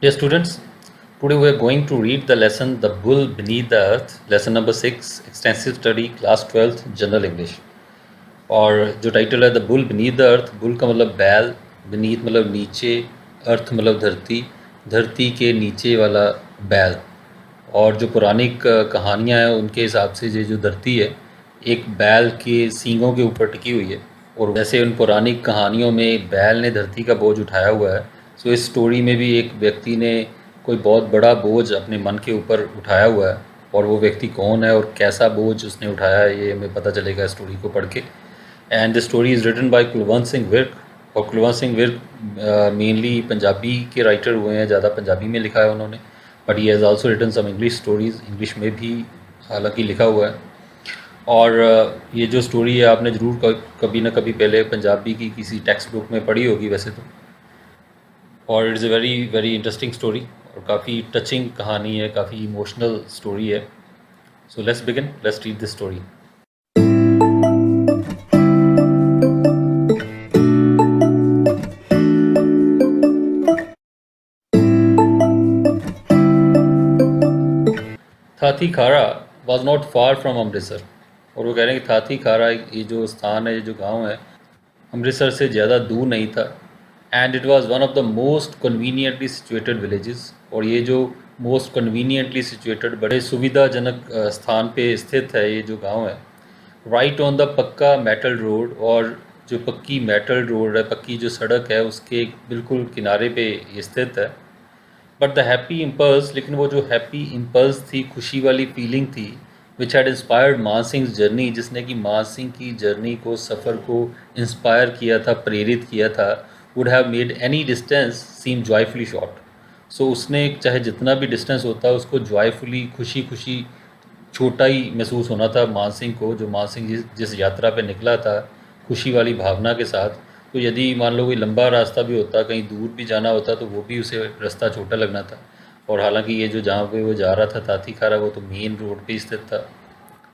Dear students, today we are going to read the lesson The Bull Beneath the Earth, lesson number 6, extensive study, class 12th, general English. और जो title है the bull beneath the earth, bull का मतलब बैल, beneath मतलब नीचे, अर्थ मतलब धरती, धरती के नीचे वाला बैल। और जो पौराणिक कहानियाँ हैं उनके हिसाब से ये जो धरती है एक बैल के सींगों के ऊपर टिकी हुई है। और वैसे उन पौराणिक कहानियों में बैल ने धरती का बोझ उठाया हुआ है। सो इस स्टोरी में भी एक व्यक्ति ने कोई बहुत बड़ा बोझ अपने मन के ऊपर उठाया हुआ है, और वो व्यक्ति कौन है और कैसा बोझ उसने उठाया है ये हमें पता चलेगा स्टोरी को पढ़ के। And the story is written by Kulwant Singh Virk. और कुलवंत सिंह विर्क मेनली पंजाबी के राइटर हुए हैं, ज़्यादा पंजाबी में लिखा है उन्होंने, but he has also written some English stories, English में भी हालांकि लिखा हुआ है। और ये जो स्टोरी है आपने ज़रूर कभी ना कभी पहले पंजाबी की किसी टेक्स्ट बुक में पढ़ी होगी वैसे तो। और it's a very very interesting story, और काफ़ी टचिंग कहानी है, काफ़ी इमोशनल स्टोरी है। So let's begin, let's read this story. Thathi Khara was not far from Amritsar. और वो कह रहे हैं कि थाथी खारा ये जो स्थान है, ये जो गांव है, अमृतसर से ज़्यादा दूर नहीं था। And it was one of the most conveniently situated villages. और ये जो मोस्ट कन्वीनियंटली सिचुएटेड, बड़े सुविधाजनक स्थान पे स्थित है ये जो गांव है, राइट ऑन द पक्का मेटल रोड। और जो पक्की मेटल रोड है, पक्की जो सड़क है, उसके बिल्कुल किनारे पे ये स्थित है। बट द हैप्पी इम्पल्स, लेकिन वो जो हैप्पी इम्पल्स थी, खुशी वाली फीलिंग थी, विच हैड इंस्पायर्ड मान सिंह जर्नी, जिसने कि मान सिंह की जर्नी को, सफ़र को इंस्पायर किया था, प्रेरित किया था, would have made any distance seem joyfully short. सो उसने चाहे जितना भी डिस्टेंस होता उसको जॉयफुली, खुशी खुशी छोटा ही महसूस होना था मान सिंह को। जो मान सिंह जिस यात्रा पे निकला था खुशी वाली भावना के साथ, तो यदि मान लो कोई लंबा रास्ता भी होता, कहीं दूर भी जाना होता, तो वो भी उसे रास्ता छोटा लगना था। और हालांकि ये जो जहाँ पे वो जा रहा था ताती खारा, वो तो मेन रोड पे स्थित था।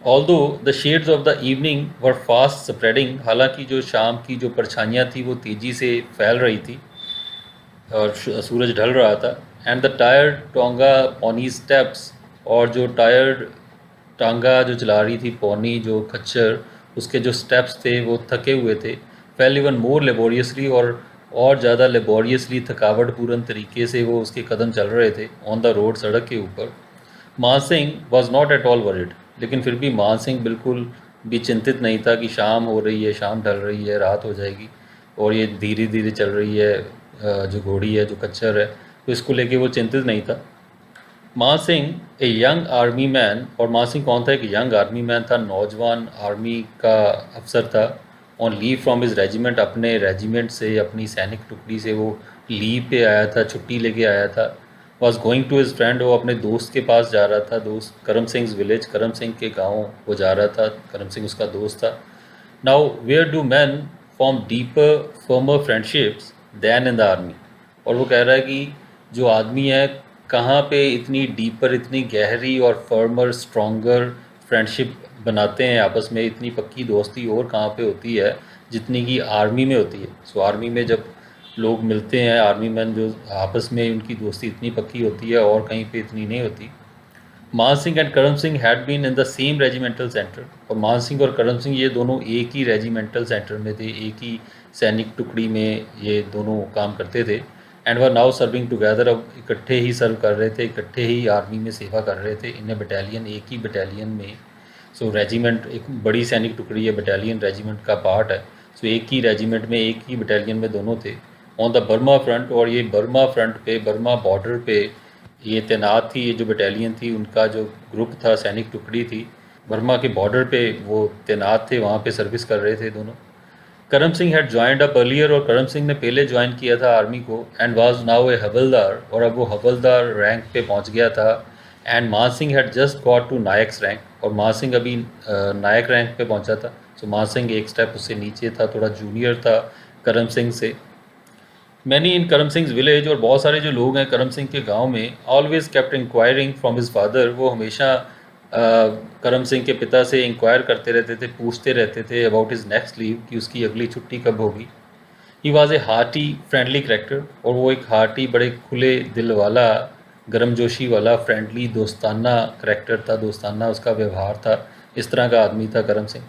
Although the shades of the evening were fast spreading, हालांकि जो शाम की जो परछाइयाँ थी वो तेज़ी से फैल रही थी और सूरज ढल रहा था। And the tired tonga pony steps, और जो टायर्ड टांगा जो चला रही थी पौनी, जो खच्चर, उसके जो स्टेप्स थे वो थके हुए थे। फेल इवन मोर लेबोरियसली, और ज़्यादा लेबोरियसली, थकावट पूर्ण तरीके से वो उसके कदम चल रहे थे ऑन द रोड, सड़क के ऊपर। मान Singh was not at all worried, लेकिन फिर भी मान सिंह बिल्कुल भी चिंतित नहीं था कि शाम हो रही है, शाम ढल रही है, रात हो जाएगी और ये धीरे धीरे चल रही है जो घोड़ी है, जो कच्चर है, तो इसको लेके वो चिंतित नहीं था। मान Singh a young army man, और मान सिंह कौन था? एक यंग आर्मी मैन था, नौजवान आर्मी का अफसर था। On leave from his regiment, अपने रेजिमेंट से, अपनी सैनिक टुकड़ी से वो लीव पे आया था, छुट्टी लेके आया था। Was going to his friend, वो अपने दोस्त के पास जा रहा था, दोस्त करम सिंह विलेज, करम सिंह के गाँव वो जा रहा था, करम सिंह उसका दोस्त था। Now where do man form deeper firmer friendships than in the army. और वो कह रहा है कि जो आदमी है, कहाँ पे इतनी डीपर, इतनी गहरी और फर्मर, स्ट्रॉन्गर फ्रेंडशिप बनाते हैं आपस में, इतनी पक्की दोस्ती और कहाँ पे होती है जितनी कि आर्मी में होती है। सो आर्मी में जब लोग मिलते हैं, आर्मी मैन जो आपस में, उनकी दोस्ती इतनी पक्की होती है और कहीं पे इतनी नहीं होती। मान Singh and Karam Singh had been in the same regimental centre, और मान सिंह और करम सिंह ये दोनों एक ही रेजिमेंटल सेंटर में थे, एक ही सैनिक टुकड़ी में ये दोनों काम करते थे। And were now serving together, अब इकट्ठे ही सर्व कर रहे थे, इकट्ठे ही आर्मी में सेवा कर रहे थे, इन बटालियन, एक ही बटालियन में। सो रेजिमेंट एक बड़ी सैनिक टुकड़ी है, बटालियन रेजिमेंट का पार्ट है। सो एक ही रेजिमेंट में, एक ही बटालियन में दोनों थे ऑन द बर्मा फ्रंट। और ये बर्मा फ्रंट पे, बर्मा बॉर्डर पे ये तैनात थी, ये जो बटालियन थी, उनका जो ग्रुप था, सैनिक टुकड़ी थी, बर्मा के बॉर्डर पे वो तैनात थे, वहाँ पे सर्विस कर रहे थे दोनों। करम Singh had joined up earlier, और करम सिंह ने पहले ज्वाइन किया था आर्मी को। एंड वाज नाउ ए हवलदार, और अब वो हवलदार रैंक पे पहुंच गया था। And Man Singh had just got to naik's rank, और मान सिंह अभी नायक रैंक पे पहुंचा था। सो मान सिंह एक स्टेप उससे नीचे था, थोड़ा जूनियर था करम सिंह से। मैनी इन करम सिंह विलेज, और बहुत सारे जो लोग हैं करम सिंह के गांव में, always kept enquiring from his father, वो हमेशा करम सिंह के पिता से इंक्वायर करते रहते थे, पूछते रहते थे अबाउट हिज नेक्स्ट लीव, कि उसकी अगली छुट्टी कब होगी। He was a hearty friendly character, और वो एक हार्टी बड़े खुले दिल वाला, गर्मजोशी वाला, फ्रेंडली दोस्ताना करेक्टर था, दोस्ताना उसका व्यवहार था, इस तरह का आदमी था Karam Singh.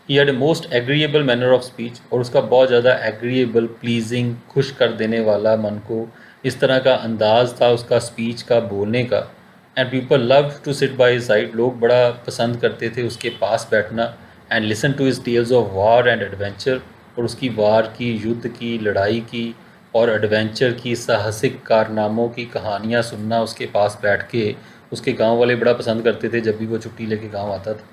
He had a most agreeable manner of speech, और उसका बहुत ज़्यादा एग्रीएबल, प्लीजिंग, खुश कर देने वाला मन को, इस तरह का अंदाज़ था उसका स्पीच का, बोलने का। And people love to sit by his side, लोग बड़ा पसंद करते थे उसके पास बैठना। And listen to his tales of war and adventure, और उसकी वार की, युद्ध की, लड़ाई की और एडवेंचर की, साहसिक कारनामों की कहानियाँ सुनना उसके पास बैठ के उसके गांव वाले बड़ा पसंद करते थे जब भी वो छुट्टी लेके गांव आता था।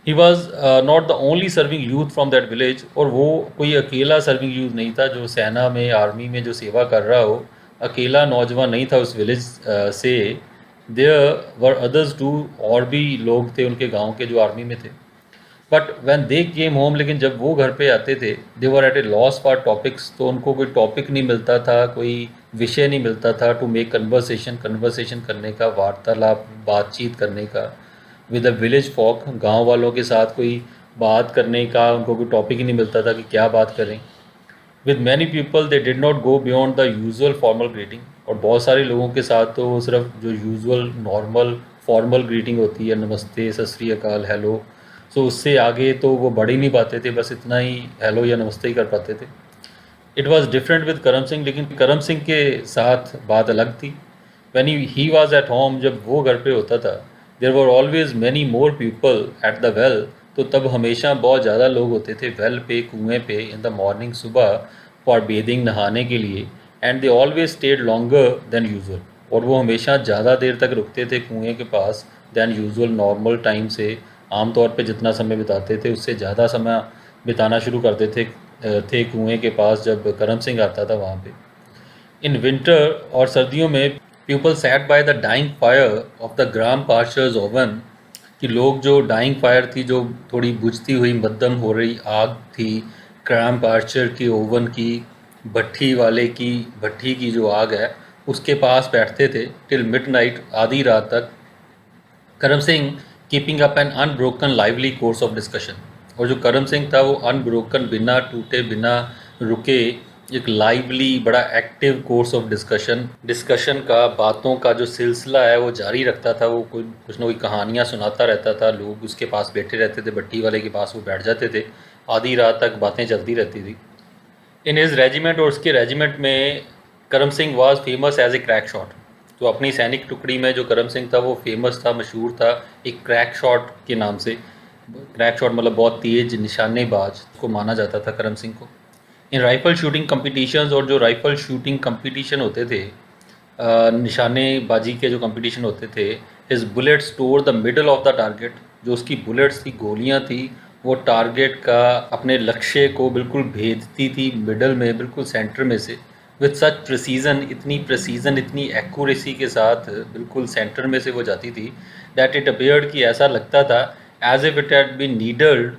He was not the only serving youth from that village, और वो कोई अकेला सर्विंग यूथ नहीं था जो सेना में, आर्मी में जो सेवा कर रहा हो, अकेला नौजवान नहीं था उस विलेज से। देयर वर अदर्स टू, और भी लोग थे उनके गांव के जो आर्मी में थे। But when they came home, लेकिन जब वो घर पे आते थे, they were at a loss for topics, तो उनको कोई टॉपिक नहीं मिलता था, कोई विषय नहीं मिलता था टू मेक कन्वर्सेशन, कन्वर्सेशन करने का, वार्तालाप, बातचीत करने का विद द विलेज फॉक, गांव वालों के साथ कोई बात करने का उनको कोई टॉपिक ही नहीं मिलता था कि क्या बात करें। With many people they did not go beyond the usual formal greeting, और बहुत सारे लोगों के साथ तो वो सिर्फ जो यूजुअल नॉर्मल फॉर्मल ग्रीटिंग होती है, नमस्ते, सत श्री अकाल, हेलो, सो उससे आगे तो वो बढ़ ही नहीं पाते थे, बस इतना ही हेलो या नमस्ते ही कर पाते थे। इट वॉज डिफरेंट विद करम सिंह, लेकिन करम सिंह के साथ बात अलग थी। When he was at home, जब वो घर पे होता था, there were always many more people at the well, तो तब हमेशा बहुत ज़्यादा लोग होते थे वेल पे, कुएँ पे, इन द मॉर्निंग, सुबह, फॉर बेदिंग, नहाने के लिए। And they always stayed longer than usual, और वो हमेशा ज़्यादा देर तक रुकते थे कुएँ के पास दैन यूजुअल, नॉर्मल टाइम से, आमतौर पे जितना समय बिताते थे उससे ज़्यादा समय बिताना शुरू करते थे कुएँ के पास जब करम सिंह आता था वहाँ पे। इन विंटर, और सर्दियों में, people sat by the dying fire of the gram parcher's oven, कि लोग जो डाइंग फायर थी, जो थोड़ी बुझती हुई मध्यम हो रही आग थी, ग्राम पार्शर की ओवन की, भट्टी वाले की, भट्टी की जो आग है उसके पास बैठते थे टिल मिडनाइट, आधी रात तक। करम Singh keeping up an unbroken lively course of discussion, और जो करम सिंह था वो अनब्रोकन, बिना टूटे, बिना रुके, एक लाइवली, बड़ा active course of discussion, discussion का, बातों का जो सिलसिला है वो जारी रखता था। वो कोई कुछ ना कोई कहानियाँ सुनाता रहता था, लोग उसके पास बैठे रहते थे, भट्टी वाले के पास वो बैठ जाते थे, आधी रात तक बातें चलती रहती थी। इन हिज रेजिमेंट, और उसके रेजिमेंट में Karam Singh was famous as a crack shot, तो अपनी सैनिक टुकड़ी में जो करम सिंह था वो फेमस था, मशहूर था एक क्रैक शॉट के नाम से। क्रैक शॉट मतलब बहुत तेज निशानेबाज को माना जाता था करम सिंह को। इन राइफल शूटिंग कंपटीशंस, और जो राइफल शूटिंग कंपटीशन होते थे, निशानेबाजी के जो कंपटीशन होते थे, his bullets tour the middle of the target, जो उसकी बुलेट्स थी, गोलियां थी, वो टारगेट का, अपने लक्ष्य को बिल्कुल भेदती थी मिडल में, बिल्कुल सेंटर में से, विथ सच प्रिसीजन, इतनी प्रिसीजन, इतनी एक्यूरेसी के साथ बिल्कुल सेंटर में से वो जाती थी, दैट इट अपीयर्ड, कि ऐसा लगता था as if it had been needled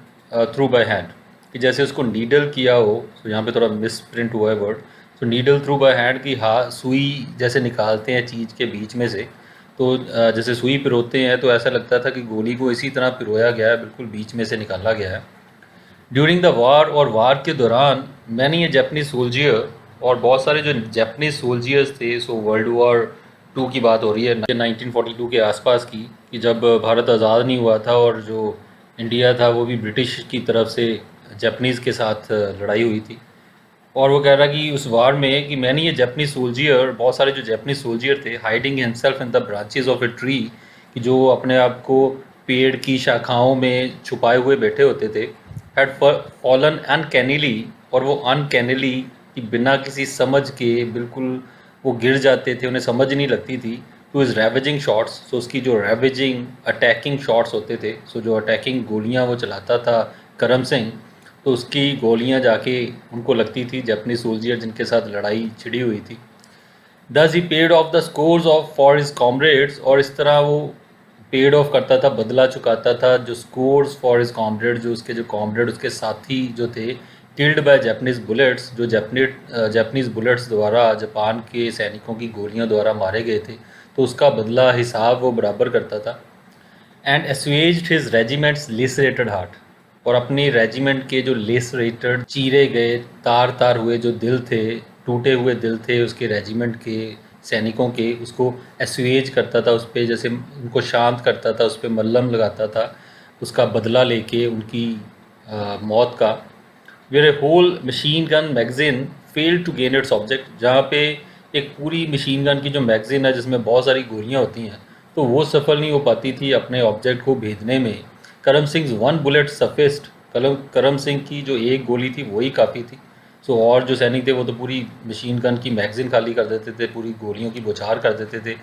through by hand, कि जैसे उसको नीडल किया हो। तो यहाँ पे थोड़ा मिस प्रिंट हुआ है वर्ड, तो नीडल थ्रू बाय हैंड, की सुई जैसे निकालते हैं चीज़ के बीच में से, तो जैसे सुई पिरोते हैं, तो ऐसा लगता था कि गोली को इसी तरह पिरोया गया है, बिल्कुल बीच में से निकाला गया है। ड्यूरिंग द वार, और वार के दौरान, मैनी ए जापानीज सोल्जियर, और बहुत सारे जो जापानीज सोल्जियर्स थे, सो वर्ल्ड वॉर 2 की बात हो रही है, 1942 के आसपास की, कि जब भारत आज़ाद नहीं हुआ था और जो इंडिया था वो भी ब्रिटिश की तरफ से जापानीज़ के साथ लड़ाई हुई थी। और वो कह रहा कि उस वार में, कि मैंने ये जापानीज सोल्जियर, बहुत सारे जो जापानीज सोल्जियर थे, hiding himself in the branches of a tree, कि जो अपने आप को पेड़ की शाखाओं में छुपाए हुए बैठे होते थे, हैड फॉलन अनकैनिली, और वो अनकैनिली, कि बिना किसी समझ के बिल्कुल वो गिर जाते थे, उन्हें समझ नहीं लगती थी, टू इज़ रेवेजिंग शॉट्स, सो उसकी जो रेवेजिंग, अटैकिंग शॉट्स होते थे, सो जो अटैकिंग गोलियां वो चलाता था करम सिंह, तो उसकी गोलियां जाके उनको लगती थी, जापानी सोल्जियर जिनके साथ लड़ाई छिड़ी हुई थी। Thus he paid off the scores of for his comrades, और इस तरह वो पेड ऑफ करता था, बदला चुकाता था, जो स्कोर्स फॉर हिज कॉमरेड, जो उसके जो कॉमरेड, उसके साथी जो थे, किल्ड बाय जापानीज बुलेट्स, जो जापानीज बुलेट्स द्वारा, जापान के सैनिकों की गोलियां द्वारा मारे गए थे, तो उसका बदला हिसाब वो बराबर करता था। And assuaged his regiment's lacerated heart, और अपने रेजिमेंट के जो लेसरेटेड चीरे गए तार तार हुए जो दिल थे, टूटे हुए दिल थे उसके रेजिमेंट के सैनिकों के, उसको एसुएज करता था, उस पर जैसे उनको शांत करता था, उस पर मल्लम लगाता था, उसका बदला लेके उनकी मौत का। Where a whole machine gun magazine failed to gain its object, जहाँ पे एक पूरी मशीन गन की जो मैगजीन है जिसमें बहुत सारी गोलियाँ होती हैं, तो वो सफल नहीं हो पाती थी अपने ऑब्जेक्ट को भेजने में। करम सिंह वन बुलेट सफिस्ट, करम सिंह की जो एक गोली थी वही काफ़ी थी। सो और जो सैनिक थे वो तो पूरी मशीन गन की मैगजीन खाली कर देते थे, पूरी गोलियों की बौछार कर देते थे,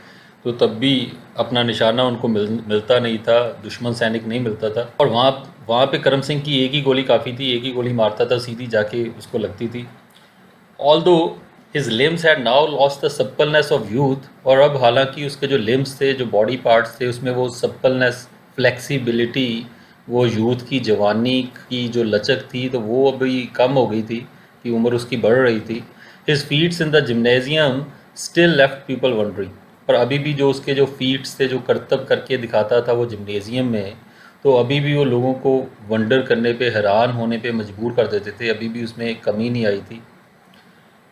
तो तब भी अपना निशाना उनको मिलता नहीं था, दुश्मन सैनिक नहीं मिलता था। और वहाँ वहाँ पे करम सिंह की एक ही गोली काफ़ी थी, एक ही गोली मारता था, सीधी जाके उसको लगती थी। Although his limbs had now lost the suppleness of youth, और अब हालांकि उसके जो लिम्स थे, जो बॉडी पार्ट्स थे, उसमें वो सप्पलनेस, फ्लेक्सिबिलिटी, वो यूथ की जवानी की जो लचक थी, तो वो अभी कम हो गई थी कि उम्र उसकी बढ़ रही थी। His feats in the gymnasium still left people wondering, पर अभी भी जो उसके जो फीट्स थे, जो करतब करके दिखाता था वो जिम्नेजियम में, तो अभी भी वो लोगों को वंडर करने पे, हैरान होने पे मजबूर कर देते थे, अभी भी उसमें कमी नहीं आई थी।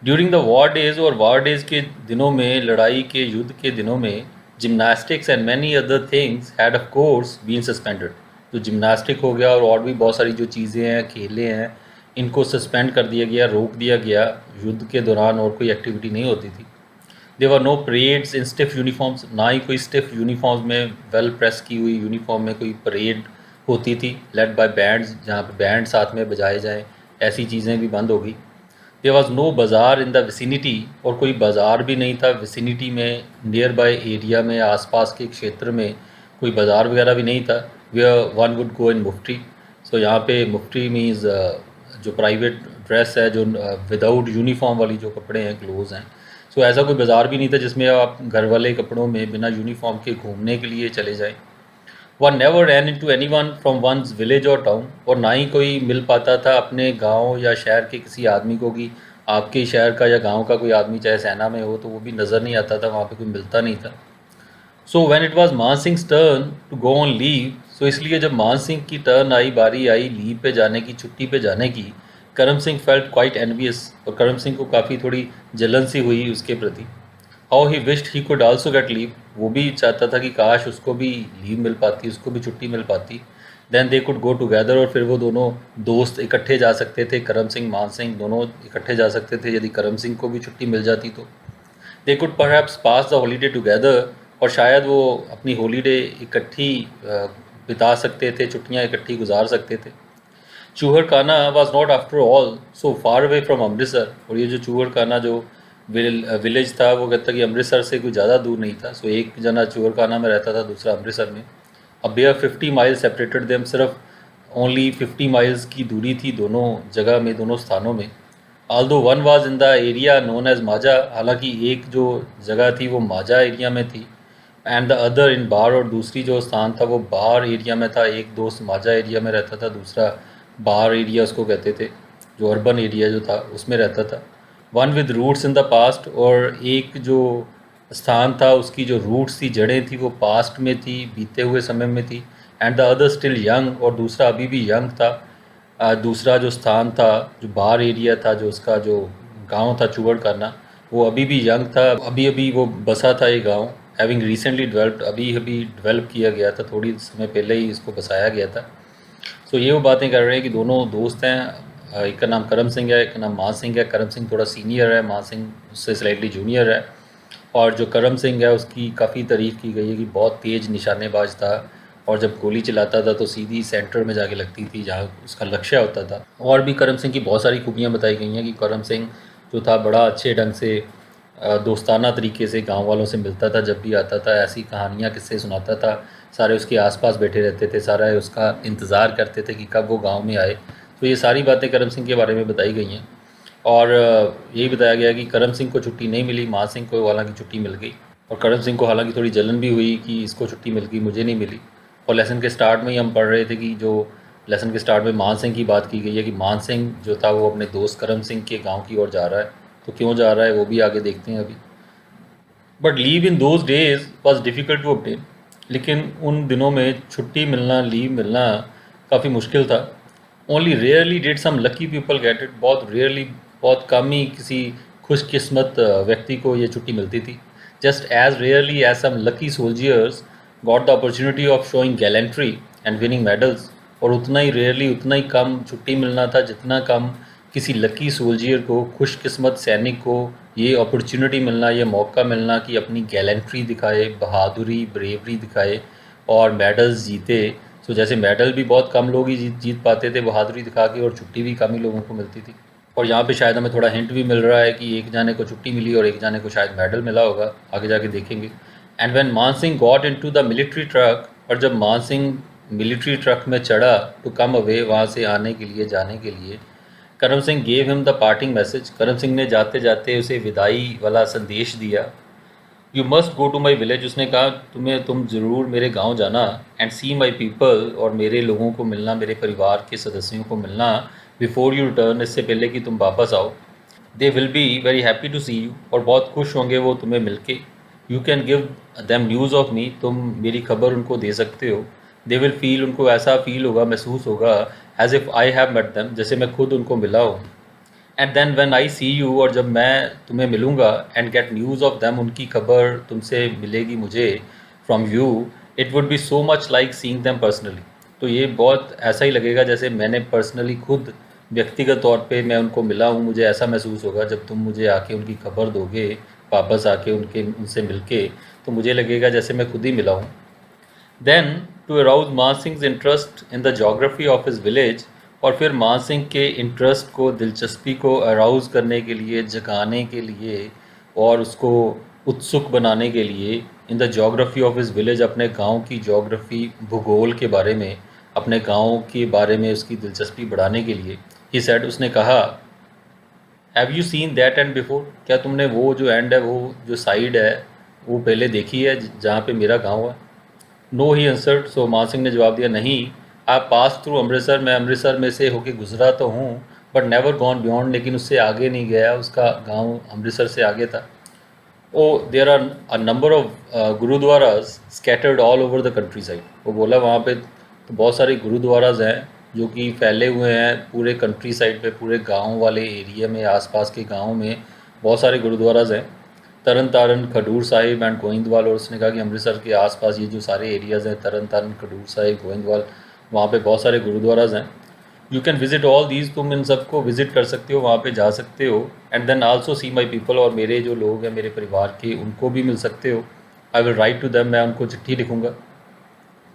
ड्यूरिंग द वॉर डेज, और वॉर डेज के दिनों में, लड़ाई के युद्ध के दिनों में, gymnastics and many other things had of course been suspended. तो जिमनास्टिक हो गया और भी बहुत सारी जो चीज़ें हैं, खेलें हैं, इनको सस्पेंड कर दिया गया, रोक दिया गया। युद्ध के दौरान और कोई एक्टिविटी नहीं होती थी। देवर नो परेड्स इन स्टिफ यूनिफॉर्म्स, ना ही कोई स्टिफ यूनिफॉर्म्स में, वेल प्रेस की हुई यूनिफॉर्म में कोई परेड होती थी, लेड बाय बैंड्स, जहाँ पे बैंड साथ में बजाए जाएँ, ऐसी चीज़ें भी बंद हो गई। देयर वॉज नो बाज़ार इन द विसिनिटी, और कोई बाज़ार भी नहीं था विसिनिटी में, नियर बाय एरिया में, आसपास के क्षेत्र में कोई बाज़ार वगैरह भी नहीं था। वेयर वन वुड गो इन मुफ्ती। सो यहाँ पे मुफ्ती मीन्स जो प्राइवेट ड्रेस है, जो विदाउट यूनिफॉर्म वाली जो कपड़े हैं, क्लोज हैं। सो ऐसा कोई बाज़ार भी नहीं था जिसमें आप घर वाले कपड़ों में बिना यूनिफॉर्म के घूमने के लिए चले जाएं। One never ran into anyone from one's village or town, और ना ही कोई मिल पाता था अपने गांव या शहर के किसी आदमी को, कि आपके शहर का या गांव का कोई आदमी चाहे सेना में हो तो वो भी नज़र नहीं आता था, वहाँ पे कोई मिलता नहीं था। So when it was Man Singh turn to go on leave, so इसलिए जब मान सिंह की टर्न आई, बारी आई लीव पे जाने की, छुट्टी पे जाने की, करम सिंह फेल्ट क्वाइट एनवियस, और करम सिंह को काफ़ी थोड़ी जलन सी हुई उसके प्रति। How he wished he could also get leave, वो भी चाहता था कि काश उसको भी लीव मिल पाती, उसको भी छुट्टी मिल पाती। Then they could go together, और फिर वो दोनों दोस्त इकट्ठे जा सकते थे, करम सिंह, मान सिंह दोनों इकट्ठे जा सकते थे, यदि करम सिंह को भी छुट्टी मिल जाती तो। They could perhaps pass the holiday together, और शायद वो अपनी हॉलीडे इकट्ठी बिता सकते थे, छुट्टियाँ इकट्ठी गुजार सकते थे। चूहर खाना was not after all so far away from Amritsar, और ये जो चूहर खाना जो विलेज था, वो कहता कि अमृतसर से कोई ज़्यादा दूर नहीं था। सो एक जना चूहर खाना में रहता था, दूसरा अमृतसर में। अब बेयर 50 माइल्स सेपरेटेड देम, सिर्फ ओनली 50 माइल्स की दूरी थी दोनों जगह में, दोनों स्थानों में। Although one was in the area known as Majha, हालांकि एक जो जगह थी वो माजा एरिया में थी, एंड द अदर इन बार, और दूसरी जो स्थान था वो बार एरिया में था। एक दोस्त माजा एरिया में रहता था, दूसरा बार एरिया उसको कहते थे, जो अर्बन एरिया जो था उसमें रहता था। One with roots in the past, और एक जो स्थान था उसकी जो रूट्स थी, जड़ें थी, वो पास्ट में थी, बीते हुए समय में थी। And the other still young, और दूसरा अभी भी यंग था। दूसरा जो स्थान था, जो बार एरिया था, जो उसका जो गांव था चूहड़ करना, वो अभी भी यंग था, अभी अभी वो बसा था ये गांव, हैविंग रिसेंटली डेवलप्ड, अभी अभी डेवलप किया गया था, थोड़ी समय पहले ही इसको बसाया गया था। सो ये वो बातें कर रहे हैं कि दोनों दोस्त हैं, एक का नाम करम सिंह है, एक का नाम मान सिंह है। करम सिंह थोड़ा सीनियर है, मान सिंह उससे स्लाइटली जूनियर है। और जो करम सिंह है उसकी काफ़ी तारीफ़ की गई है कि बहुत तेज़ निशानेबाज था, और जब गोली चलाता था तो सीधी सेंटर में जाके लगती थी जहाँ उसका लक्ष्य होता था। और भी करम सिंह की बहुत सारी खूबियाँ बताई गई हैं कि करम सिंह जो था बड़ा अच्छे ढंग से दोस्ताना तरीके से गांव वालों से मिलता था, जब भी आता था ऐसी कहानियाँ किस्से सुनाता था, सारे उसके आसपास बैठे रहते थे, सारा उसका इंतज़ार करते थे कि कब वो गांव में आए। तो ये सारी बातें करम सिंह के बारे में बताई गई हैं। और यही बताया गया कि करम सिंह को छुट्टी नहीं मिली, मान सिंह को हालांकि छुट्टी मिल गई, और करम सिंह को हालांकि थोड़ी जलन भी हुई कि इसको छुट्टी मिल गई, मुझे नहीं मिली। और लेसन के स्टार्ट में ही हम पढ़ रहे थे कि जो लेसन के स्टार्ट में मान सिंह की बात की गई है कि मान सिंह जो था वो अपने दोस्त करम सिंह के गांव की ओर जा रहा है, तो क्यों जा रहा है वो भी आगे देखते हैं अभी। But leave in those days was difficult to obtain, लेकिन उन दिनों में छुट्टी मिलना, लीव मिलना काफ़ी मुश्किल था। Only rarely did some lucky people get it, बहुत रेयरली, बहुत कम ही किसी खुशकिस्मत व्यक्ति को ये छुट्टी मिलती थी. Just as rarely as some lucky soldiers got the opportunity of showing gallantry and winning medals, और उतना ही रेयरली, उतना ही कम छुट्टी मिलना था जितना कम किसी लकी सोल्जियर को, खुशकिस्मत सैनिक को ये अपॉर्चुनिटी मिलना, ये मौका मिलना कि अपनी गैलेंट्री दिखाए, बहादुरी, ब्रेवरी दिखाए और मेडल्स जीते. सो जैसे मेडल भी बहुत कम लोग ही जीत जीत पाते थे बहादुरी दिखा के, और छुट्टी भी कम ही लोगों को मिलती थी. और यहाँ पे शायद हमें थोड़ा हिंट भी मिल रहा है कि एक जाने को छुट्टी मिली और एक जाने को शायद मेडल मिला होगा, आगे जाके देखेंगे. एंड व्हेन मान Singh got into the military truck, और जब मान सिंह मिलिट्री ट्रक में चढ़ा टू कम अवे, वहाँ से आने के लिए, जाने के लिए, Karam Singh gave him the parting message, Karam Singh ने जाते जाते उसे विदाई वाला संदेश दिया. You must go to my village, उसने कहा तुम ज़रूर मेरे गांव जाना, एंड सी माई पीपल, और मेरे लोगों को मिलना, मेरे परिवार के सदस्यों को मिलना, बिफोर यू रिटर्न, इससे पहले कि तुम वापस आओ. They will be very happy to see you, और बहुत खुश होंगे वो तुम्हें मिलके. You can give them news of me, तुम मेरी खबर उनको दे सकते हो. दे विल फील, उनको ऐसा फील होगा, महसूस होगा, as if I have met them, जैसे मैं खुद उनको मिला हूँ. And then when I see you, और जब मैं तुम्हें मिलूँगा, and get news of them, उनकी खबर तुमसे मिलेगी मुझे, from you, it would be so much like seeing them personally, तो ये बहुत ऐसा ही लगेगा जैसे मैंने पर्सनली खुद व्यक्तिगत तौर पे मैं उनको मिला हूँ. मुझे ऐसा महसूस होगा जब तुम मुझे आके उनकी खबर दोगे, वापस आके उनसे मिलके, तो मुझे लगेगा जैसे मैं खुद ही मिला हूँ. देन टू अराउज मान Singh interest in the geography of his village, और फिर मान सिंह के इंटरेस्ट को, दिलचस्पी को अराउज़ करने के लिए, जगाने के लिए और उसको उत्सुक बनाने के लिए, in the geography of his village, अपने गांव की जोग्राफी, भूगोल के बारे में, अपने गांव के बारे में उसकी दिलचस्पी बढ़ाने के लिए, ही सेड, उसने कहा, have you seen that and before, क्या तुमने वो जो एंड है, वो जो साइड है, वो पहले देखी है जहाँ पे मेरा गांव है. नो ही आंसर्ड, सो मान सिंह ने जवाब दिया, नहीं. आप पास थ्रू अमृतसर, मैं अमृतसर में से होके गुजरा तो हूँ, बट नेवर गॉन बियॉन्ड, लेकिन उससे आगे नहीं गया, उसका गांव अमृतसर से आगे था. Oh there are a number of gurdwaras scattered all over the countryside, वो बोला वहाँ पे तो बहुत सारे गुरुद्वाराज हैं जो कि फैले हुए हैं पूरे कंट्री साइड पे, पूरे गांव वाले एरिया में, आसपास के गांव में बहुत सारे गुरुद्वाराज हैं. तरन तारन, खडूर साहिब एंड गोइंदवाल, और उसने कहा कि अमृतसर के आसपास ये जो सारे एरियाज़ हैं, तरन तारन, खडूर साहिब, गोइंदवाल, वहाँ पे बहुत सारे गुरुद्वाराज हैं. You can visit all these, तुम इन सबको विजिट कर सकते हो, वहाँ पे जा सकते हो. And then also see my people, और मेरे जो लोग हैं मेरे परिवार के, उनको भी मिल सकते हो. I will write to them, मैं उनको चिट्ठी लिखूँगा.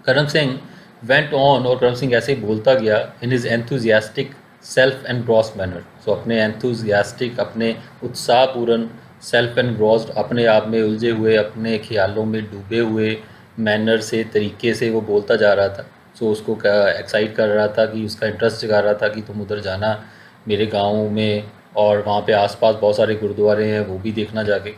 करम सिंह वेंट ऑन, और करम सिंह ऐसे ही बोलता गया, in his enthusiastic self engrossed manner, so अपने एंथुजियास्टिक, अपने उत्साहपूर्ण, सेल्फ एनग्रॉस्ड, अपने आप में उलझे हुए, अपने ख्यालों में डूबे हुए मैनर से, तरीके से वो बोलता जा रहा था. सो उसको एक्साइट कर रहा था, कि उसका इंटरेस्ट जगा रहा था कि तुम उधर जाना मेरे गाँव में, और वहाँ पे आसपास बहुत सारे गुरुद्वारे हैं, वो भी देखना जाके.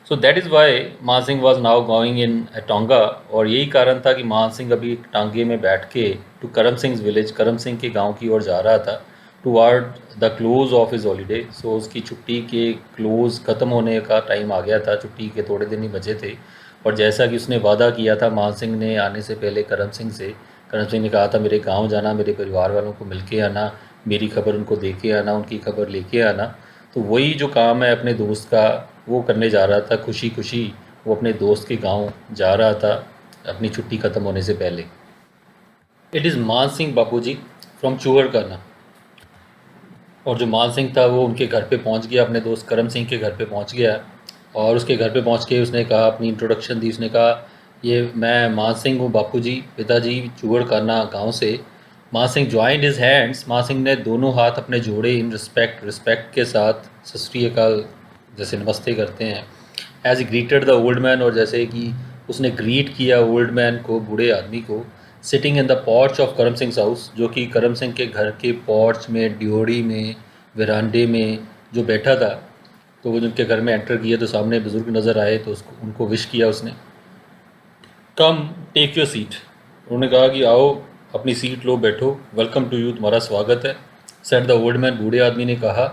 सो दैट इज़ वाई मान Singh was now going in tonga, और यही कारण था कि मान सिंह अभी टांगे में बैठ के टू करम सिंह विलेज, करम सिंह के गांव की ओर जा रहा था, toward the close of his holiday. So उसकी छुट्टी के क्लोज, ख़त्म होने का टाइम आ गया था, छुट्टी के थोड़े दिन ही बचे थे. और जैसा कि उसने वादा किया था मान सिंह ने आने से पहले करम सिंह से, करम सिंह ने कहा था मेरे गाँव जाना, मेरे परिवार वालों को मिल के आना, मेरी खबर उनको दे के आना, उनकी खबर लेके आना. तो वही जो काम है अपने दोस्त का, वो करने जा रहा था. खुशी खुशी वो अपने दोस्त के गांव जा रहा था अपनी छुट्टी ख़त्म होने से पहले. इट इज़ मान सिंह बापूजी फ्रॉम चूहड़काना, और जो मान सिंह था वो उनके घर पे पहुंच गया, अपने दोस्त करम सिंह के घर पे पहुंच गया. और उसके घर पे पहुंच के उसने कहा, अपनी इंट्रोडक्शन दी, उसने कहा, ये मैं मान सिंह हूँ बापूजी, पिताजी, चूहड़काना गांव से. मान सिंह ज्वाइंड हिज हैंड्स, मान सिंह ने दोनों हाथ अपने जोड़े, इन रिस्पेक्ट, रिस्पेक्ट के साथ, सत श्री अकाल जैसे नमस्ते करते हैं, as a greeted the old man, और जैसे कि उसने ग्रीट किया ओल्ड मैन को, बूढ़े आदमी को, sitting in the porch of Karam Singh house, जो कि करम सिंह के घर के पॉर्च में, ड्योड़ी में, वरांडे में जो बैठा था. तो वो उनके घर में एंटर किया तो सामने बुज़ुर्ग नज़र आए, तो उसको उनको विश किया उसने. कम टेक योर सीट, उन्होंने कहा कि आओ अपनी सीट लो, बैठो, वेलकम टू यू, तुम्हारा स्वागत है, सेड द ओल्ड मैन, बूढ़े आदमी ने कहा,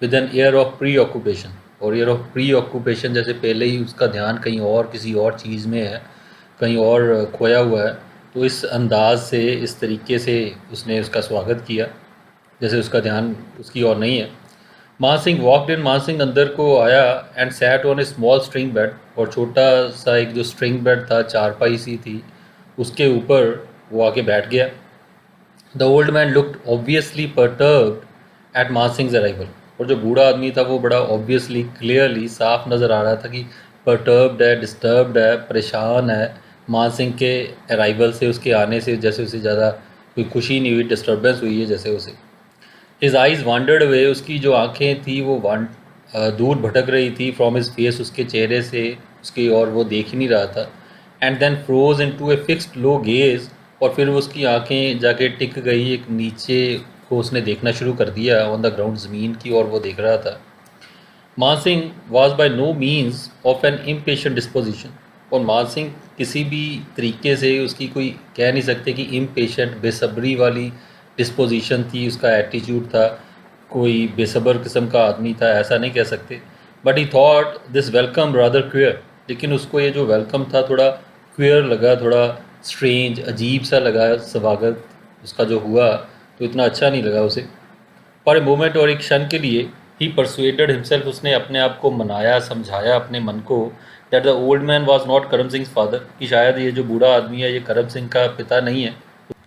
with an air of preoccupation, और एयर ऑफ प्री ऑक्यूपेशन जैसे पहले ही उसका ध्यान कहीं और, किसी और चीज़ में है, कहीं और खोया हुआ है. तो इस अंदाज से, इस तरीके से उसने उसका स्वागत किया जैसे उसका ध्यान उसकी ओर नहीं है। मान सिंह वॉकड इन, मान सिंह अंदर को आया and sat on A small string bed, और छोटा सा एक जो स्ट्रिंग बेड था, चारपाई सी थी, उसके ऊपर वो आके बैठ गया। The old man looked obviously perturbed at Maan Singh arrival, और जो बूढ़ा आदमी था वो बड़ा ऑब्वियसली, क्लियरली, साफ नज़र आ रहा था कि परटर्ब्ड है, डिस्टर्ब्ड है, परेशान है मान सिंह के अराइवल से, उसके आने से। जैसे उसे ज़्यादा कोई खुशी नहीं हुई, डिस्टर्बेंस हुई है जैसे उसे। हिज आइज़ वांडर्ड अवे, उसकी जो आंखें थी वो दूर भटक रही थी फ्रॉम हिज फेस, उसके चेहरे से उसकी, और वो देख ही नहीं रहा था। And then froze into a fixed low gaze, और फिर उसकी आंखें जाके टिक गई एक नीचे को, उसने देखना शुरू कर दिया ऑन द ग्राउंड, ज़मीन की, और वो देख रहा था। मान Singh was by no means of an impatient disposition, और मान सिंह किसी भी तरीके से उसकी कोई कह नहीं सकते कि इम्पेशेंट, बेसब्री वाली डिस्पोजिशन थी, उसका एटीट्यूड था, कोई बेसब्र किस्म का आदमी था, ऐसा नहीं कह सकते। But he thought this welcome rather queer, लेकिन उसको ये जो वेलकम था थोड़ा क्वियर लगा, थोड़ा स्ट्रेंज, अजीब सा लगा स्वागत उसका जो हुआ, तो इतना अच्छा नहीं लगा उसे। फॉर ए मोमेंट, और एक क्षण के लिए, ही परसुएडेड हिमसेल्फ, उसने अपने आप को मनाया, समझाया अपने मन को, that the old man was not करम सिंह फादर, कि शायद ये जो बूढ़ा आदमी है ये करम सिंह का पिता नहीं है।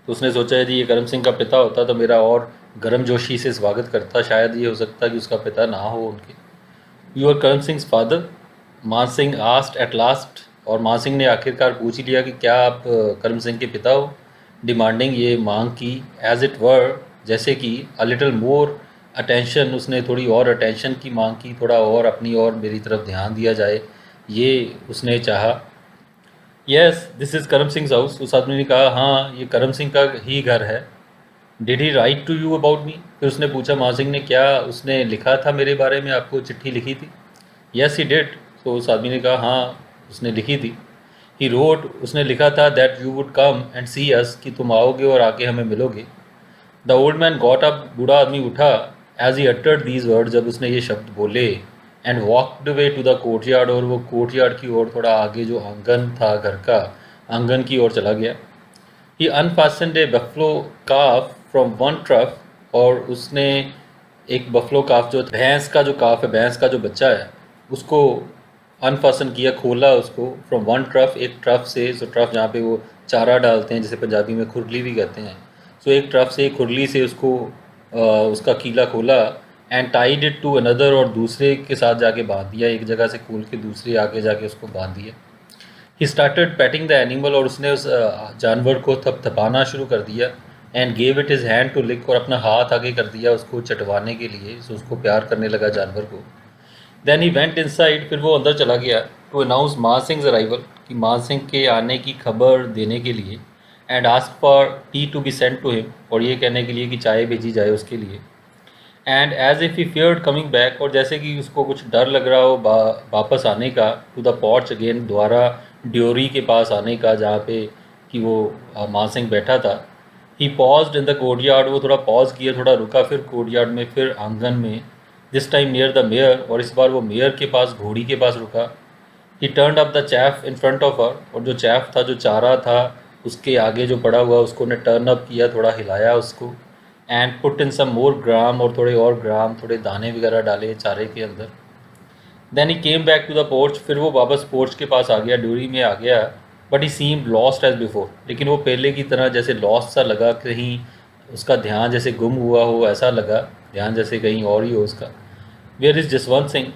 तो उसने सोचा यदि ये करम सिंह का पिता होता तो मेरा और गर्म जोशी से स्वागत करता, शायद ये हो सकता कि उसका पिता ना हो उनके। यू आर करम सिंह फादर, मान सिंह आस्ट एट लास्ट, और मान सिंह ने आखिरकार पूछ ही लिया कि क्या आप करम सिंह के पिता हो। डिमांडिंग, ये मांग की, एज इट वर, जैसे कि, अ लिटल मोर अटेंशन, उसने थोड़ी और अटेंशन की मांग की, थोड़ा और अपनी और मेरी तरफ ध्यान दिया जाए, ये उसने चाहा। यस दिस इज़ करम सिंह हाउस, उस आदमी ने कहा हाँ ये करम सिंह का ही घर है। Did he write to you about me, फिर उसने पूछा मान सिंह ने, क्या उसने लिखा था मेरे बारे में, आपको चिट्ठी लिखी थी। यस ही डिड, तो उस आदमी ने कहा हाँ उसने लिखी थी। ही रोट, उसने लिखा था that you would come and see us, कि तुम आओगे और आके हमें मिलोगे। The old man got up, बूढ़ा आदमी उठा, as he uttered these word, जब उसने ये शब्द बोले, and walked away to the courtyard, और वो कोर्टयार्ड की ओर, थोड़ा आगे जो आंगन था घर का, आंगन की ओर चला गया। He unfastened a buffalo calf from one trough, और उसने एक बफलो काफ, जो भैंस का जो काफ है, भैंस का जो बच्चा है, उसको अनफासन किया, खोला उसको, फ्रॉम वन ट्रफ, एक ट्रफ से, सो ट्रफ जहाँ पे वो चारा डालते हैं, जिसे पंजाबी में खुरली भी कहते हैं, सो एक ट्रफ से, एक खुरली से उसको उसका कीला खोला, and tied it to another, और दूसरे के साथ जाके बांध दिया, एक जगह से खोल के दूसरे आगे जाके उसको बांध दिया। He started patting the animal, और उसने उस जानवर को थपथपाना शुरू कर दिया, and gave it his hand to lick, और अपना हाथ आगे कर दिया उसको चटवाने के लिए, सो उसको प्यार करने लगा जानवर को। देन ही वेंट इनसाइड, फिर वो अंदर चला गया, टू अनाउंस मान सिंह अराइवल, कि मान सिंह के आने की खबर देने के लिए, and ask for tea to be sent to him, और ये कहने के लिए कि चाय भेजी जाए उसके लिए। And as if he feared coming back, और जैसे कि उसको कुछ डर लग रहा हो वापस आने का, टू द पॉर्च अगेन, द्वारा ड्योरी के पास आने का, जहाँ पे कि वो मान सिंह बैठा था। ही पॉज्ड इन द कोर्टयार्ड, वो थोड़ा पॉज किया, थोड़ा रुका, फिर कोर्टयार्ड में, फिर आंगन में, this time near the mayor, और इस बार वो मेयर के पास, घोड़ी के पास रुका। He turned up the chaff in front of her, और जो चैफ था, जो चारा था उसके आगे जो पड़ा हुआ, उसको ने टर्न अप किया, थोड़ा हिलाया उसको, एंड पुट इन सम मोर ग्राम, और थोड़े और ग्राम, थोड़े दाने वगैरह डाले चारे के अंदर। Then he came back to the porch, फिर वो वापस पोर्च के पास आ गया, ड्यूरी में आ गया। But he seemed lost as before, लेकिन वो पहले की तरह जैसे लॉस्ट सा लगा, कहीं उसका ध्यान जैसे गुम हुआ हो, ऐसा लगा, ध्यान जैसे कहीं और ही हो उसका। Where is Jaswant Singh,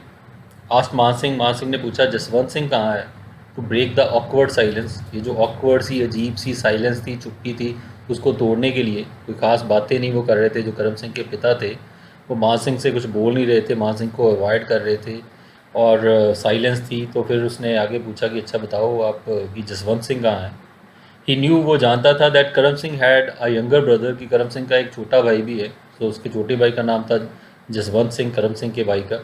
asked Maan Singh, मान सिंह ने पूछा जसवंत सिंह कहाँ है। To break the awkward silence, ये जो ऑकवर्ड सी, अजीब सी साइलेंस थी, चुप्पी थी, उसको तोड़ने के लिए, कोई ख़ास बातें नहीं वो कर रहे थे, जो करम सिंह के पिता थे वो मान सिंह से कुछ बोल नहीं रहे थे, मान सिंह को अवॉइड कर रहे थे, और साइलेंस थी। तो फिर उसने आगे पूछा कि अच्छा बताओ आप कि जसवंत सिंह कहाँ है। ही न्यू, वो जानता था दैट करम Singh had a younger brother, कि करम सिंह का एक छोटा भाई भी है, तो उसके छोटे भाई का नाम था जसवंत सिंह, करम सिंह के भाई का।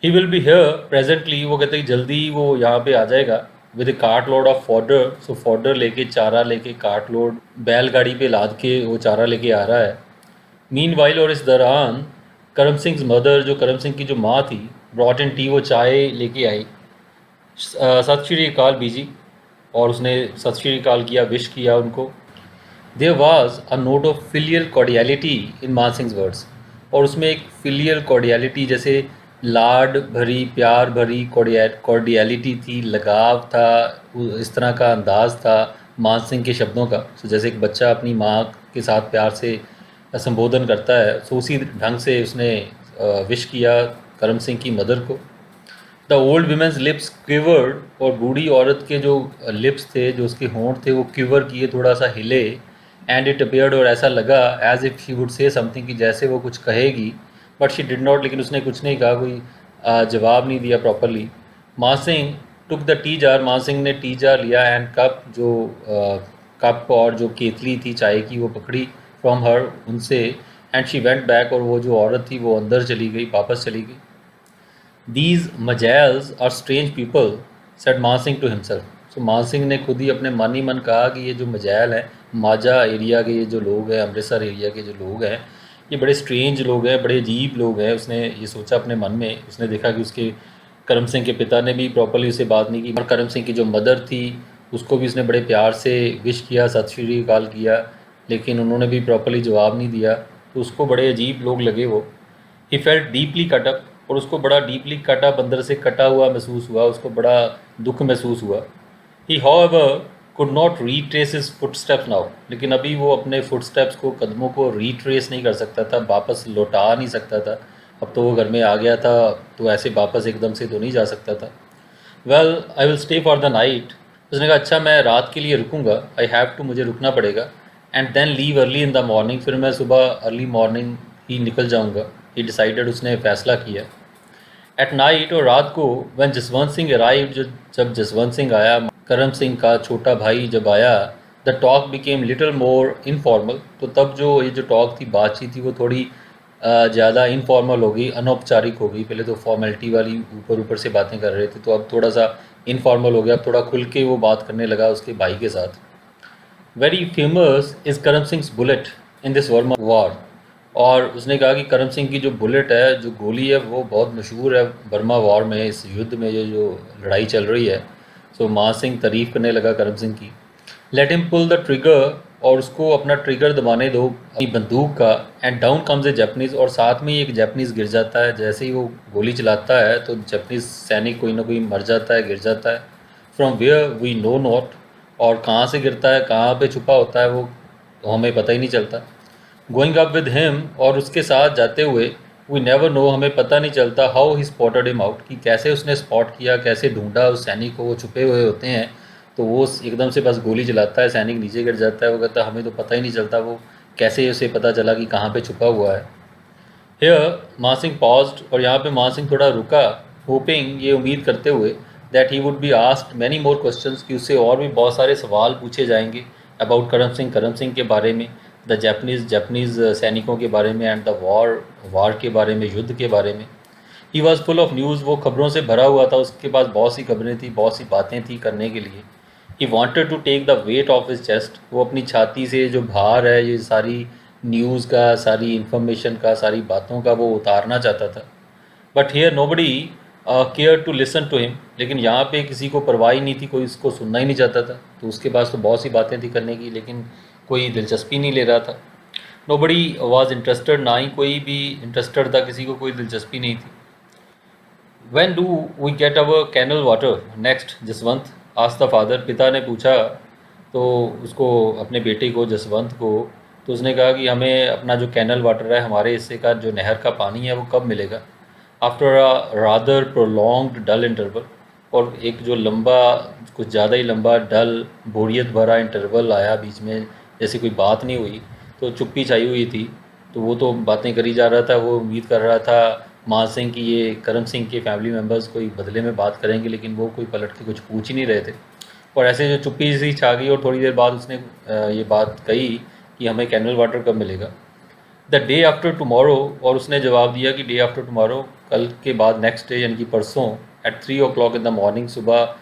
He will be here presently, वो कहते हैं जल्दी ही वो यहाँ पे आ जाएगा, with A cart load of fodder, so fodder लेके, चारा लेके, कार्ट लोड बैलगाड़ी पे लाद के वो चारा लेके आ रहा है। मीन वाइल, और इस दौरान करम सिंह मदर, जो करम सिंह की जो माँ थी, ब्रॉट इन टी, वो चाय लेके आई। सत श्री अकाल बीजी, और उसने सत श्री अकाल किया, विश किया उनको। There was a note of filial cordiality in Man Singh words, और उसमें एक फिलियल कॉर्डियलिटी, जैसे लाड भरी, प्यार भरी कॉर्डियलिटी थी, लगाव था, इस तरह का अंदाज़ था मान सिंह के शब्दों का। सो जैसे एक बच्चा अपनी माँ के साथ प्यार से संबोधन करता है, सो उसी ढंग से उसने विश किया करम सिंह की मदर को। The old women's lips quivered, और बूढ़ी औरत के जो लिप्स थे, जो उसके होंठ थे, वो क्विवर किए, थोड़ा सा हिले। एंड इट अपियर्ड, और ऐसा लगा as if she would say something, कि जैसे वो कुछ कहेगी, बट शी डिड नॉट, लेकिन उसने कुछ नहीं कहा, कोई जवाब नहीं दिया प्रॉपरली। मान Singh took the T jar, मान सिंह ने टी जार लिया, एंड कप, जो कप और जो केतली थी चाय की, वो पकड़ी फ्रॉम हर, उनसे। एंड शी वेंट बैक, और वो जो औरत थी वो अंदर चली गई, वापस चली गई। These Majals are strange people, said मान सिंह to himself. So मान सिंह ने खुद ही अपने मन ही मन कहा कि ये जो मजैल हैं, माजा एरिया के ये जो लोग हैं, अमृतसर एरिया के जो लोग हैं, ये बड़े स्ट्रेंज लोग हैं, बड़े अजीब लोग हैं। उसने ये सोचा अपने मन में। उसने देखा कि उसके करम सिंह के पिता ने भी प्रॉपरली उससे बात नहीं की, और करम सिंह की जो मदर थी उसको भी उसने बड़े प्यार से विश किया, सत श्री अकाल किया, लेकिन उन्होंने भी प्रॉपरली जवाब नहीं दिया। तो उसको बड़े अजीब लोग लगे वो। He felt deeply cut up, और उसको बड़ा डीपली कट अप, अंदर से कटा हुआ महसूस हुआ, उसको बड़ा दुख महसूस हुआ। He however could not retrace his footsteps now, लेकिन अभी वो अपने फुटस्टेप्स को, कदमों को रीट्रेस नहीं कर सकता था, वापस लौटा नहीं सकता था। अब तो वो घर में आ गया था, तो ऐसे वापस एकदम से तो नहीं जा सकता था। Well I will stay for the night, उसने कहा अच्छा मैं रात के लिए रुकूंगा, आई हैव टू, मुझे रुकना पड़ेगा। And then leave early in the morning, फिर मैं सुबह अर्ली मॉर्निंग ही निकल जाऊंगा। ही डिसाइडेड, उसने फ़ैसला किया। एट नाइट, और रात को, व्हेन जसवंत सिंह अराइव्ड, जब जसवंत सिंह आया, करम सिंह का छोटा भाई जब आया, the talk became little more informal, तो तब जो ये जो टॉक थी, बातचीत थी, वो थोड़ी ज़्यादा इनफॉर्मल हो गई, अनौपचारिक हो गई। पहले तो फॉर्मेलिटी वाली ऊपर ऊपर से बातें कर रहे थे, तो अब थोड़ा सा इनफॉर्मल हो गया, अब थोड़ा खुल के वो बात करने लगा उसके भाई के साथ। वेरी फेमस इज़ करम Singh bullet in this war, और उसने कहा कि करम सिंह की जो बुलेट है, जो गोली है, वो बहुत मशहूर है बर्मा वॉर में, इस युद्ध में ये जो लड़ाई चल रही है। सो मान सिंह तारीफ़ करने लगा करम सिंह की। Let him pull the trigger, और उसको अपना ट्रिगर दबाने दो अपनी बंदूक का। And down comes a Japanese, और साथ में ही एक जैपनीज़ गिर जाता है। जैसे ही वो गोली चलाता है तो जैपनीज़ सैनिक कोई ना कोई मर जाता है, गिर जाता है। From where we know not, और कहाँ से गिरता है, कहाँ पे छुपा होता है वो, तो हमें पता ही नहीं चलता। गोइंग अप विद हिम, और उसके साथ जाते हुए, वी नेवर नो, हमें पता नहीं चलता, how he spotted him out, कि कैसे उसने स्पॉट किया, कैसे ढूंढा उस सैनिक को। वो छुपे हुए होते हैं, तो वो एकदम से बस गोली चलाता है, सैनिक नीचे गिर जाता है। वो कहता है हमें तो पता ही नहीं चलता वो कैसे उसे पता चला कि कहाँ पे छुपा हुआ है। हियर मान सिंह पॉज्ड, और यहाँ पे मान सिंह थोड़ा रुका, होपिंग, ये उम्मीद करते हुए, that he would be asked many more questions, कि उससे और भी बहुत सारे सवाल पूछे जाएंगे अबाउट करम सिंह के बारे में, द जापानीज़ सैनिकों के बारे में, एंड द वार के बारे में, युद्ध के बारे में। He was full of news, वो खबरों से भरा हुआ था, उसके पास बहुत सी खबरें थी, बहुत सी बातें थी करने के लिए। He wanted to take the weight off his chest, वो अपनी छाती से जो भार है, ये सारी न्यूज़ का, सारी इन्फॉर्मेशन का, सारी बातों का, वो उतारना चाहता था। But here nobody care to listen to him, लेकिन यहाँ पे किसी को परवाह ही नहीं थी, कोई इसको सुनना ही नहीं चाहता था। तो उसके पास तो बहुत सी बातें थी करने की, लेकिन कोई दिलचस्पी नहीं ले रहा था। नोबडी वॉज इंटरेस्टेड, ना ही कोई भी इंटरेस्टेड था, किसी को कोई दिलचस्पी नहीं थी। When do we get our canal water next Jaswant, asked the father, पिता ने पूछा तो उसको, अपने बेटे को, जसवंत को। तो उसने कहा कि हमें अपना जो कैनल वाटर है, हमारे हिस्से का जो नहर का पानी है, वो कब मिलेगा। After a rather prolonged dull interval, और एक जो लंबा, कुछ ज़्यादा ही लंबा डल, बोरियत भरा इंटरवल आया बीच में, जैसे कोई बात नहीं हुई, तो चुप्पी छाई हुई थी। तो वो तो बातें करी जा रहा था, वो उम्मीद कर रहा था मान सिंह की ये करम सिंह के फैमिली मेम्बर्स कोई बदले में बात करेंगे, लेकिन वो कोई पलट के कुछ पूछ ही नहीं रहे थे। और ऐसे जो चुप्पी सी छा गई, और थोड़ी देर बाद उसने ये बात कही कि हमें कैनल वाटर कब मिलेगा। द डे आफ्टर टमोरो, और उसने जवाब दिया कि डे आफ्टर टमोरो, कल के बाद, नेक्स्ट डे यानी कि परसों, at 3 o'clock in the morning, सुबह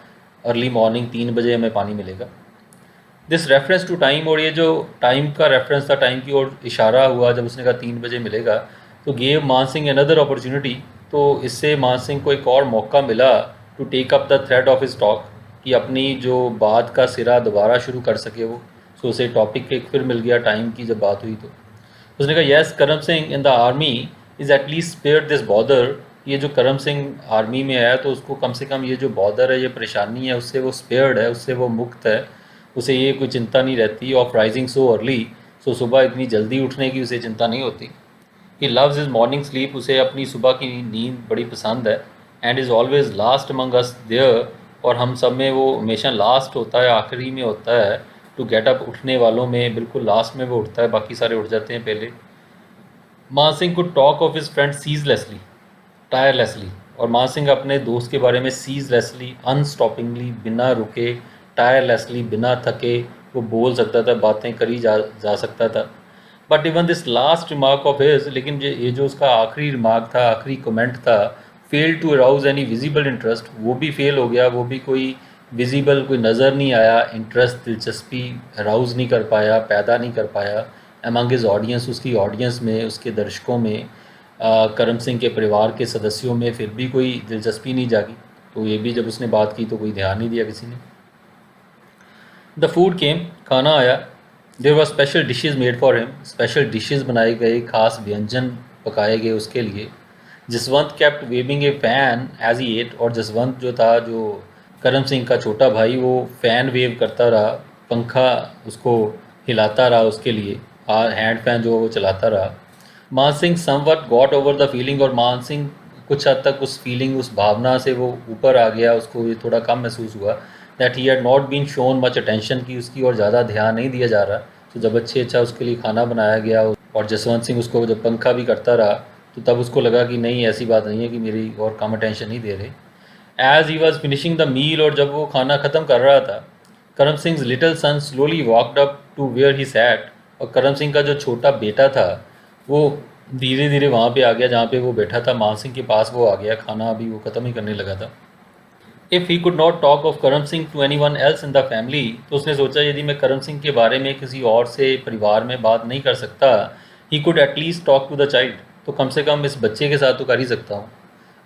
अर्ली मॉर्निंग 3 बजे हमें पानी मिलेगा। दिस रेफरेंस टू टाइम, और ये जो टाइम का रेफरेंस था, टाइम की ओर इशारा हुआ जब उसने कहा 3 बजे मिलेगा, तो गेव मान सिंह अनदर अपॉर्चुनिटी, तो इससे मान सिंह को एक और मौका मिला to take up the thread of his talk, कि अपनी जो बात का सिरा दोबारा शुरू कर सके वो। सो उसे टॉपिक एक फिर मिल गया टाइम की जब बात हुई तो उसने कहा yes Karam Singh in the army is at least spare this bother. ये जो करम सिंह आर्मी में है तो उसको कम से कम ये जो बॉदर है, ये परेशानी है, उससे वो स्पेयर्ड है, उससे वो मुक्त है। उसे ये कोई चिंता नहीं रहती ऑफ राइजिंग सो अर्ली। सो सुबह इतनी जल्दी उठने की उसे चिंता नहीं होती। He loves is morning sleep. उसे अपनी सुबह की नींद बड़ी पसंद है। And is always last among us there. और हम सब में वो हमेशा लास्ट होता है, आखिरी में होता है। टू गेट अप, उठने वालों में बिल्कुल लास्ट में वो उठता है, बाकी सारे उठ जाते हैं पहले। मान Singh could talk of his friend ceaselessly, tirelessly. और मान सिंह अपने दोस्त के बारे में सीजलेसली, अनस्टॉपिंगली, बिना रुके, टायरलेसली, बिना थके वो बोल सकता था, बातें करी जा सकता था। But even this last remark of his, लेकिन ये जो उसका आखिरी रिमार्क था, आखिरी कमेंट था, fail to arouse any visible interest. वो भी फेल हो गया। वो भी कोई विजिबल, कोई नज़र नहीं आया इंटरेस्ट, दिलचस्पी अराउज नहीं कर पाया, पैदा नहीं कर पाया अमंग हिज ऑडियंस, उसकी ऑडियंस में, उसके दर्शकों में, करम सिंह के परिवार के सदस्यों में फिर भी कोई दिलचस्पी नहीं जागी। तो ये भी जब उसने बात की तो कोई ध्यान नहीं दिया किसी ने। द फूड केम, खाना आया। There were special dishes made for him, special dishes बनाए गए, खास व्यंजन पकाए गए उसके लिए। Jaswant kept waving a fan as he ate. और जसवंत जो था, जो करम सिंह का छोटा भाई, वो फ़ैन वेव करता रहा, पंखा उसको हिलाता रहा उसके लिए, हैंड फैन जो वो चलाता रहा। मान Singh somewhat got over the feeling. और मान सिंह कुछ हद तक उस फीलिंग, उस भावना से वो ऊपर आ गया। उसको ये थोड़ा कम महसूस हुआ that he had not been shown much attention, की उसकी और ज़्यादा ध्यान नहीं दिया जा रहा। तो जब अच्छा उसके लिए खाना बनाया गया और जसवंत सिंह उसको जब पंखा भी करता रहा तो तब उसको लगा कि नहीं, ऐसी बात नहीं है कि मेरी और कम अटेंशन नहीं दे रहे। As he was finishing the meal, और जब वो खाना ख़त्म कर रहा था, Karam Singh little son slowly walked up to where he sat. और करम सिंह का जो छोटा बेटा था वो धीरे धीरे वहाँ पे आ गया जहाँ पे वो बैठा था। मान सिंह के पास वो आ गया, खाना अभी वो ख़त्म ही करने लगा था। If he could not talk of Karam Singh to anyone else in the family, तो उसने सोचा यदि मैं करम सिंह के बारे में किसी और से परिवार में बात नहीं कर सकता, he could at least talk to the child, तो कम से कम इस बच्चे के साथ तो कर ही सकता हूँ।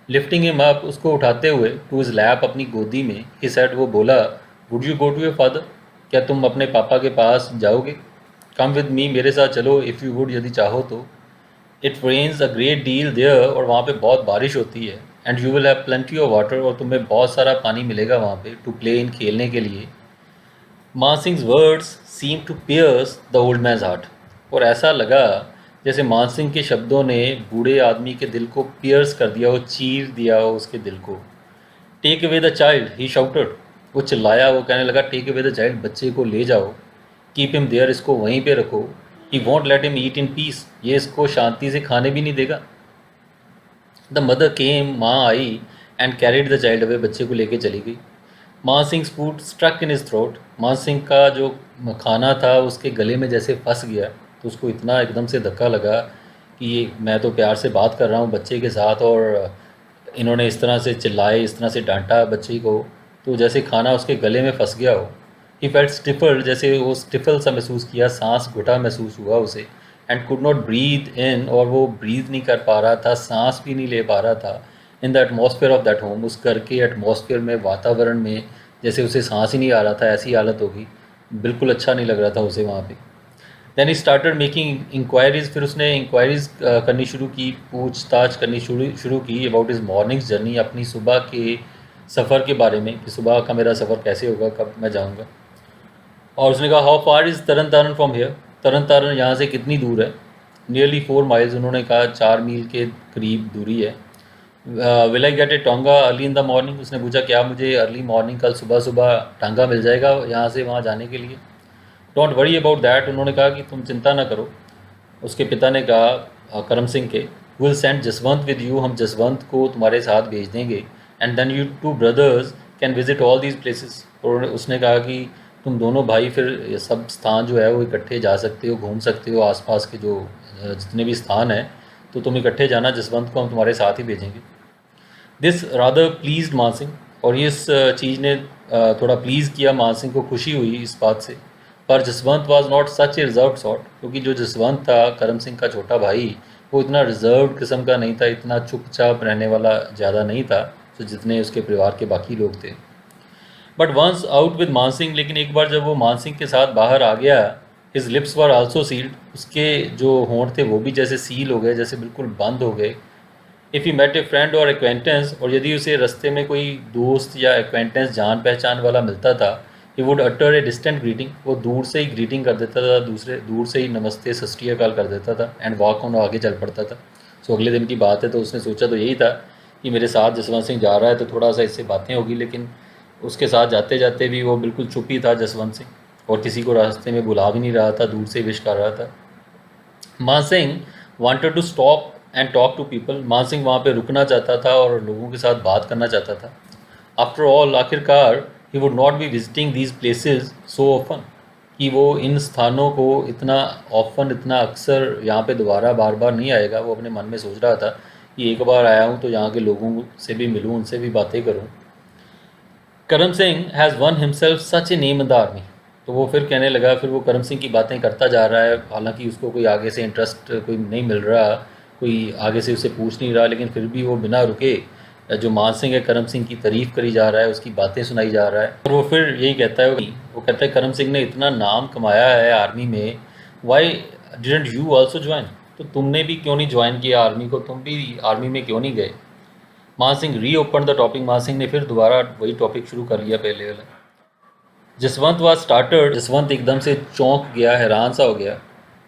लिफ्टिंग हिम अप, उसको उठाते हुए, टू इज़ लैप, अपनी गोदी में, ही सेड, वो बोला, would you go to your father, क्या तुम अपने पापा के पास जाओगे? कम विद मी, मेरे साथ चलो, इफ़ यू वुड, यदि चाहो तो। It rains a great deal there, और वहाँ पे बहुत बारिश होती है। And you will have plenty of water, और तुम्हें बहुत सारा पानी मिलेगा वहाँ पे, टू प्ले इन, खेलने के लिए। Man Singh words seem to pierce the old man's heart, और ऐसा लगा जैसे मान सिंह के शब्दों ने बूढ़े आदमी के दिल को पियर्स कर दिया हो, चीर दिया हो उसके दिल को। Take away the child, he shouted, वो चिल्लाया, वो कहने लगा, टेक अवे द चाइल्ड, बच्चे को ले जाओ। कीप हिम देयर, इसको वहीं पे रखो। He won't let him eat in peace, ये इसको शांति से खाने भी नहीं देगा। द मदर केम, माँ आई, and carried the child away, बच्चे को लेके चली गई। Man Singh food stuck in his throat, Man Singh का जो खाना था उसके गले में जैसे फंस गया। तो उसको इतना एकदम से धक्का लगा कि ये मैं तो प्यार से बात कर रहा हूँ बच्चे के साथ, और इन्होंने इस तरह से चिल्लाए, इस तरह से डांटा बच्ची को, तो जैसे खाना उसके गले में फंस गया हो। ही फेल्ट स्टिफल्ड, जैसे वो स्टिफल सा महसूस किया, सांस घुटा महसूस हुआ उसे। एंड कुड नॉट ब्रीथ इन, और वो ब्रीथ नहीं कर पा रहा था, सांस भी नहीं ले पा रहा था। In the atmosphere of that home, उस घर के एटमॉस्फेयर में, वातावरण में, जैसे उसे सांस ही नहीं आ रहा था, ऐसी हालत होगी, बिल्कुल अच्छा नहीं लग रहा था उसे वहाँ पे। Then he started making inquiries, फिर उसने इंक्वायरीज़ करनी शुरू की, पूछताछ करनी शुरू की अबाउट हिज मॉर्निंग्स जर्नी, अपनी सुबह के सफ़र के बारे में, कि सुबह का मेरा सफ़र कैसे होगा, कब मैं जाऊँगा। और उसने कहा, हाउ फार इज़ तरन तारन फ्रॉम हेयर, तरन तारन यहाँ से कितनी दूर है? नियरली 4 माइल्स, उन्होंने कहा 4 मील के करीब दूरी है। Will I get A tonga early in the morning, उसने पूछा क्या मुझे अर्ली मॉर्निंग, कल सुबह सुबह टांगा मिल जाएगा यहाँ से वहाँ जाने के लिए? डोंट वरी अबाउट दैट, उन्होंने कहा कि तुम चिंता ना करो। उसके पिता ने कहा, करम सिंह के, will send Jaswant with you, हम जसवंत को तुम्हारे साथ भेज देंगे। And then you two brothers can visit all these places, और उसने कहा कि तुम दोनों भाई फिर ये सब स्थान जो है वो इकट्ठे जा सकते हो, घूम सकते हो, आसपास के जो जितने भी स्थान हैं, तो तुम इकट्ठे जाना, जसवंत को हम तुम्हारे साथ ही भेजेंगे। दिस रादर प्लीज्ड मान सिंह, और इस चीज़ ने थोड़ा प्लीज़ किया मान सिंह को, खुशी हुई इस बात से। पर Jaswant was not such a reserve sort, क्योंकि जो जसवंत था, करम सिंह का छोटा भाई, वो इतना रिजर्व किस्म का नहीं था, इतना चुपचाप रहने वाला ज़्यादा नहीं था, तो जितने उसके परिवार के बाकी लोग थे। बट वंस आउट विद मान सिंह, लेकिन एक बार जब वो मान सिंह के साथ बाहर आ गया, his lips were also sealed, उसके जो होंठ थे वो भी जैसे सील हो गए, जैसे बिल्कुल बंद हो गए। If you met a friend or acquaintance, और यदि उसे रास्ते में कोई दोस्त या एक्वेंटेंस जान पहचान वाला मिलता था, he would utter a distant greeting, वो दूर से ही ग्रीटिंग कर देता था, दूर से ही नमस्ते सत श्री अकाल कर देता था, एंड वॉक ऑन, आगे चल पड़ता था। सो अगले दिन की बात है, तो उसने सोचा तो यही था कि मेरे साथ जसवंत सिंह जा रहा है तो थोड़ा सा इससे बातें होगी, लेकिन उसके साथ जाते जाते भी वो बिल्कुल चुप ही था जसवंत सिंह, और किसी को रास्ते में बुला भी नहीं रहा था, दूर से विश कर रहा था। मान Singh wanted to stop and talk to people, Man Singh वहाँ पे रुकना चाहता था और लोगों के साथ बात करना चाहता था। आफ्टर ऑल, आखिरकार, he would not be visiting these places so often, कि वो इन स्थानों को इतना ऑफन, इतना अक्सर यहाँ पे दोबारा बार बार नहीं आएगा। वो अपने मन में सोच रहा था कि एक बार आया हूँ तो यहाँ के लोगों से भी मिलूँ, उनसे भी बातें करूँ। करम Singh has one himself such a name in the army, तो वो फिर कहने लगा, फिर वो करम सिंह की बातें करता जा रहा है, हालांकि उसको कोई आगे से इंटरेस्ट कोई नहीं मिल रहा, कोई आगे से उसे पूछ नहीं रहा, लेकिन फिर भी वो बिना रुके जो मान सिंह है करम सिंह की तारीफ़ करी जा रहा है, उसकी बातें सुनाई जा रहा है। और वो फिर यही कहता है, वो कहता है करम सिंह ने इतना नाम कमाया है आर्मी में, Y didn't you also join, तो तुमने भी क्यों नहीं ज्वाइन किया आर्मी को, तुम भी आर्मी में क्यों नहीं गए। मान सिंह री ओपन द टॉपिक, मान सिंह ने फिर दोबारा वही टॉपिक शुरू कर लिया पहले वाला। जसवंत वाज स्टार्टर्ड, जसवंत एकदम से चौंक गया, हैरान सा हो गया।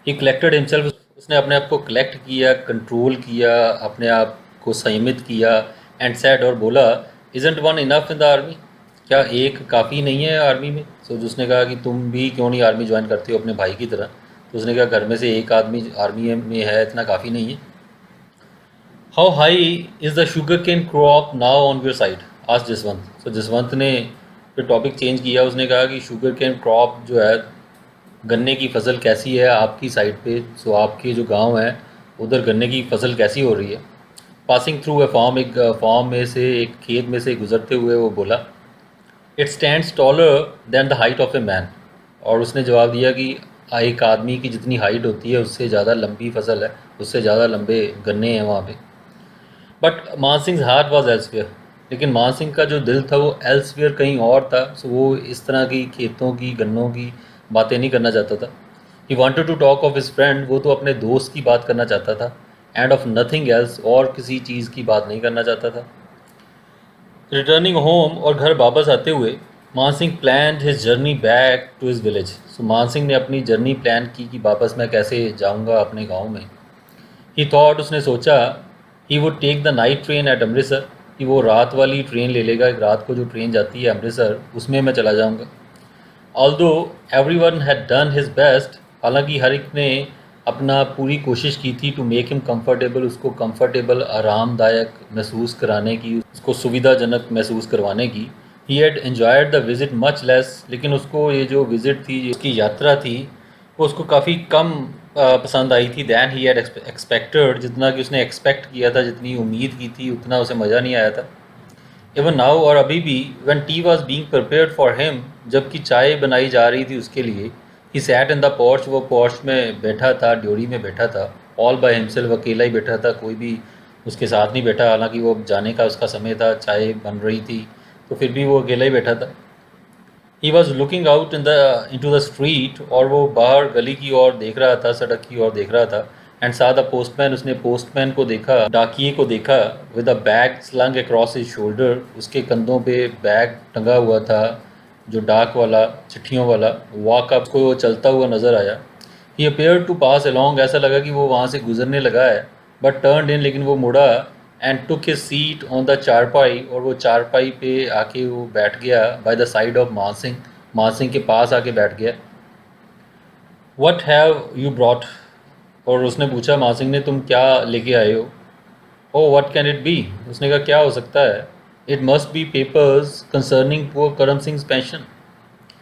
ही कलेक्टेड हिमसेल्फ, उसने अपने आप को कलेक्ट किया, कंट्रोल किया, अपने आप को संयमित किया, एंड सेड, और बोला, isn't one enough in the army, क्या एक काफ़ी नहीं है आर्मी में। सो उसने कहा कि तुम भी क्यों नहीं आर्मी ज्वाइन करते हो अपने भाई की तरह, तो उसने कहा घर में से एक आदमी आर्मी में है, इतना काफ़ी नहीं है। How high is the sugar cane crop now on your side, आज जसवंत। सो जसवंत ने फिर टॉपिक चेंज किया, उसने कहा कि शुगर केन क्रॉप जो है, गन्ने की फसल कैसी है आपकी साइड पे, सो आपके जो गांव है उधर गन्ने की फसल कैसी हो रही है। पासिंग थ्रू ए फार्म, एक फार्म में से, एक खेत में से गुजरते हुए वो बोला, it stands taller then the height of a man, और उसने जवाब दिया कि एक आदमी की जितनी हाइट होती है उससे ज़्यादा लंबी फसल है, उससे ज़्यादा लंबे गन्ने हैं वहाँ पे। बट मान सिंह हार्ट वॉज एल्सवेयर, लेकिन मान सिंह का जो दिल था वो एल्सवेयर कहीं और था। सो वो इस तरह की खेतों की, गन्नों की बातें नहीं करना चाहता था। He wanted to talk of his friend, वो तो अपने दोस्त की बात करना चाहता था, एंड ऑफ नथिंग एल्स, और किसी चीज़ की बात नहीं करना चाहता था। रिटर्निंग होम, और घर वापस आते हुए, Man Singh plan his journey back to his village. So Man Singh ने अपनी जर्नी प्लान की कि वापस मैं कैसे जाऊंगा अपने गांव में। ही थॉट, उसने सोचा, he would take the night train at Amritsar, कि वो रात वाली ट्रेन ले लेगा, रात को जो ट्रेन जाती है अमृतसर, उसमें मैं चला जाऊंगा। Although every one had done his best, हालांकि हर एक ने अपना पूरी कोशिश की थी, टू मेक हिम कंफर्टेबल, उसको कंफर्टेबल, आरामदायक महसूस कराने की, उसको सुविधाजनक महसूस करवाने की। He had enjoyed the visit much less, लेकिन उसको ये जो विज़िट थी, उसकी यात्रा थी, वो उसको काफ़ी कम पसंद आई थी, दैन ही हैड एक्सपेक्टेड, जितना कि उसने एक्सपेक्ट किया था, जितनी उम्मीद की थी, उतना उसे मज़ा नहीं आया था। इवन नाउ, और अभी भी, when T was being prepared for him, जबकि चाय बनाई जा रही थी उसके लिए, he sat in the porch, वो पोर्च में बैठा था, ड्योरी में बैठा था, ऑल बाय हिमसेल्फ, अकेला ही बैठा था, कोई भी उसके साथ नहीं बैठा, हालांकि वो जाने का उसका समय था, चाय बन रही थी, तो फिर भी वो अकेला ही बैठा था। He was looking out into the street, और वो बाहर गली की ओर देख रहा था, सड़क की ओर देख रहा था। एंड साथ द पोस्टमैन, उसने पोस्टमैन को देखा, डाकिए को देखा, with a bag slung across his shoulder, उसके कंधों पे बैग टंगा हुआ था, जो डाक वाला, चिट्ठियों वाला। वॉक अप को वो चलता हुआ नज़र आया। ही अपेयर टू पास अलॉन्ग, ऐसा लगा कि वो वहाँ से गुजरने लगा है, बट टर्न इन, लेकिन वो मुड़ा, and took his seat on the चारपाई, और वो चारपाई पे आके वो बैठ गया, बाय द साइड ऑफ मान सिंह, मान सिंह के पास आके बैठ गया। वट हैव यू ब्रॉट, और उसने पूछा मान सिंह ने, तुम क्या लेके आए हो। Oh what can it be, उसने कहा क्या हो सकता है। It must be papers concerning poor करम सिंह पेंशन,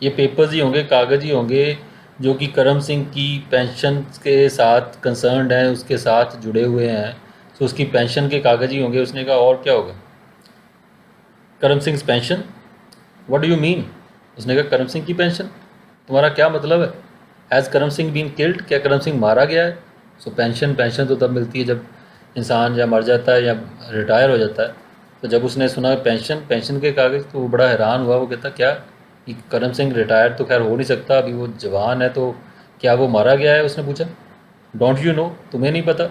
ये पेपर्स ही होंगे, कागज़ ही होंगे, जो कि करम सिंह की पेंशन के साथ कंसर्न्ड हैं, उसके साथ जुड़े हुए हैं, तो उसकी पेंशन के कागज़ ही होंगे। उसने कहा और क्या होगा। करम Singh pension, what do you mean, उसने कहा करम सिंह की पेंशन, तुम्हारा क्या मतलब है। हैज़ करम सिंह बीन किल्ड, क्या करम सिंह मारा गया है। सो पेंशन, पेंशन तो तब मिलती है जब इंसान या मर जाता है या रिटायर हो जाता है। तो जब उसने सुना पेंशन पेंशन के कागज़ तो वो बड़ा हैरान हुआ। वो कहता क्या कि करम सिंह रिटायर्ड तो खैर हो नहीं सकता, अभी वो जवान है, तो क्या वो मारा गया है? उसने पूछा। डोंट यू नो, तुम्हें नहीं पता?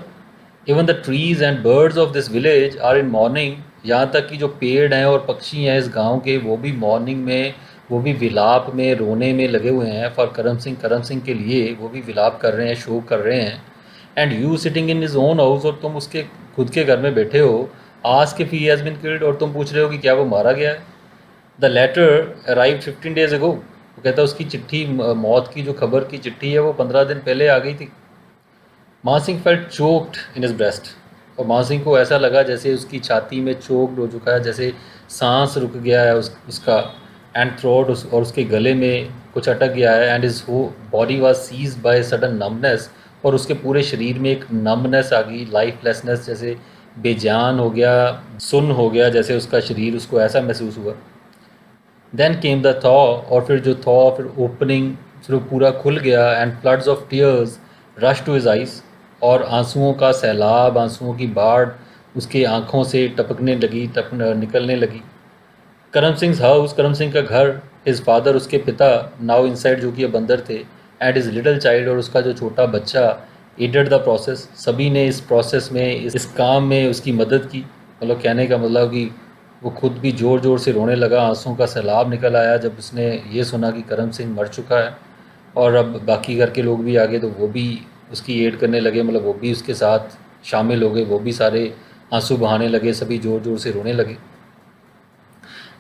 Even the trees and birds of this village are in mourning, यहाँ तक कि जो पेड़ हैं और पक्षी हैं इस गांव के, वो भी मॉर्निंग में, वो भी विलाप में, रोने में लगे हुए हैं फॉर करम सिंह के लिए वो भी विलाप कर रहे हैं, शोक कर रहे हैं। And you sitting in his own house, और तुम उसके खुद के घर में बैठे हो, ask if he has been killed, और तुम पूछ रहे हो कि क्या वो मारा गया है। The letter arrive 15 days ago, वो कहता है उसकी चिट्ठी, मौत की जो खबर की चिट्ठी है वो 15 दिन पहले आ गई थी। मान Singh felt choked in his breast, और मान सिंह को ऐसा लगा जैसे उसकी छाती में चोक्ड हो चुका है, जैसे सांस रुक गया है उसका, एंड थ्रोट और उसके गले में कुछ अटक गया है। And his body was seized by sudden numbness, और उसके पूरे शरीर में एक नम्बनेस आ गई, लाइफलेसनेस, जैसे बेजान हो गया, सुन्न हो गया जैसे उसका शरीर, उसको ऐसा महसूस हुआ। देन केम द थॉ, और फिर जो थॉ, फिर ओपनिंग, फिर वो पूरा खुल गया। And floods of tears rush to his eyes, और आंसुओं का सैलाब, आंसुओं की बाढ़ उसके आंखों से टपकने लगी, निकलने लगी। करम सिंह हाउस, करम सिंह का घर, हिज फादर उसके पिता, नाउ इनसाइड जो कि अब अंदर थे, एंड हिज लिटिल चाइल्ड और उसका जो छोटा बच्चा, एडेड द प्रोसेस, सभी ने इस प्रोसेस में, इस काम में उसकी मदद की। मतलब कहने का मतलब कि वो खुद भी ज़ोर ज़ोर से रोने लगा, आंसुओं का सैलाब निकल आया जब उसने ये सुना कि करम सिंह मर चुका है। और अब बाकी घर के लोग भी आ गए तो वो भी उसकी एड करने लगे, मतलब वो भी उसके साथ शामिल हो गए, वो भी सारे आंसू बहाने लगे, सभी ज़ोर ज़ोर से रोने लगे।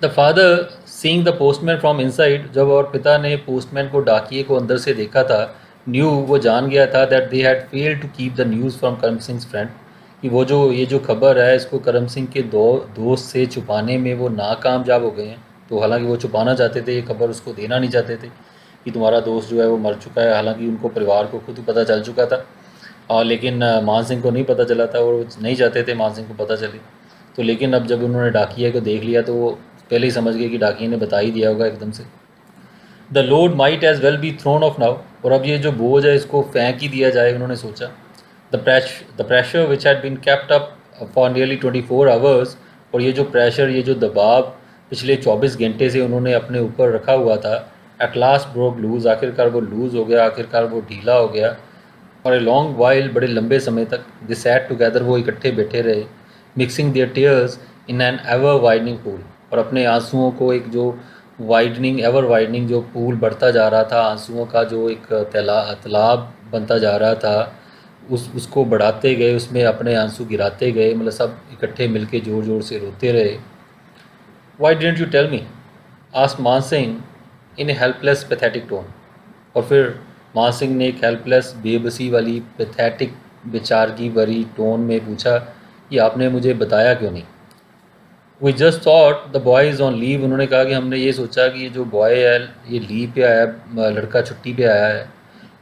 The father seeing the postman from inside, जब और पिता ने पोस्टमैन को, डाकिए को अंदर से देखा था, न्यू, वो जान गया था, that they had failed to keep the news from Karam Singh friend, कि वो जो ये जो खबर है इसको करम सिंह के दोस्त से छुपाने में वो नाकामयाब हो गए हैं। तो हालांकि वो छुपाना चाहते थे, ये खबर उसको देना नहीं चाहते थे कि तुम्हारा दोस्त जो है वो मर चुका है, हालांकि उनको परिवार को खुद ही पता चल चुका था। और लेकिन मान सिंह को नहीं पता चला था, और वो नहीं चाहते थे मान सिंह को पता चले। तो लेकिन अब जब उन्होंने डाकिया को देख लिया तो वो पहले ही समझ गए कि डाकिया ने बता ही दिया होगा एकदम से। The load might as well be thrown off now, और अब ये जो बोझ है इसको फेंक ही दिया जाए, उन्होंने सोचा। The pressure which had been kept up for nearly 24 hours, और ये जो प्रेशर, ये जो दबाव पिछले 24 घंटे से उन्होंने अपने ऊपर रखा हुआ था, एट लास्ट ब्रोक लूज, आखिरकार वो लूज़ हो गया, आखिरकार वो ढीला हो गया। और ए लॉन्ग वाइल, बड़े लंबे समय तक, दे सैट टुगेदर, वो इकट्ठे बैठे रहे, mixing their tears in an ever widening pool, और अपने आंसुओं को एक जो वाइडनिंग, एवर वाइडनिंग जो पूल बढ़ता जा रहा था, आंसुओं का जो एक तालाब बनता जा रहा था, उसको बढ़ाते गए, उसमें अपने आंसू गिराते गए, मतलब सब इकट्ठे मिलके ज़ोर ज़ोर से रोते रहे। Why didn't you tell me, asked Man Singh in a helpless pathetic tone, और फिर मान सिंह ने एक हेल्पलेस, बेबसी वाली, पैथेटिक, बेचारगी भरी टोन में पूछा कि आपने मुझे बताया क्यों नहीं। We just thought the boy is on leave, उन्होंने कहा कि हमने ये सोचा कि ये जो बॉय है ये लीव पे आया है, लड़का छुट्टी पे आया है।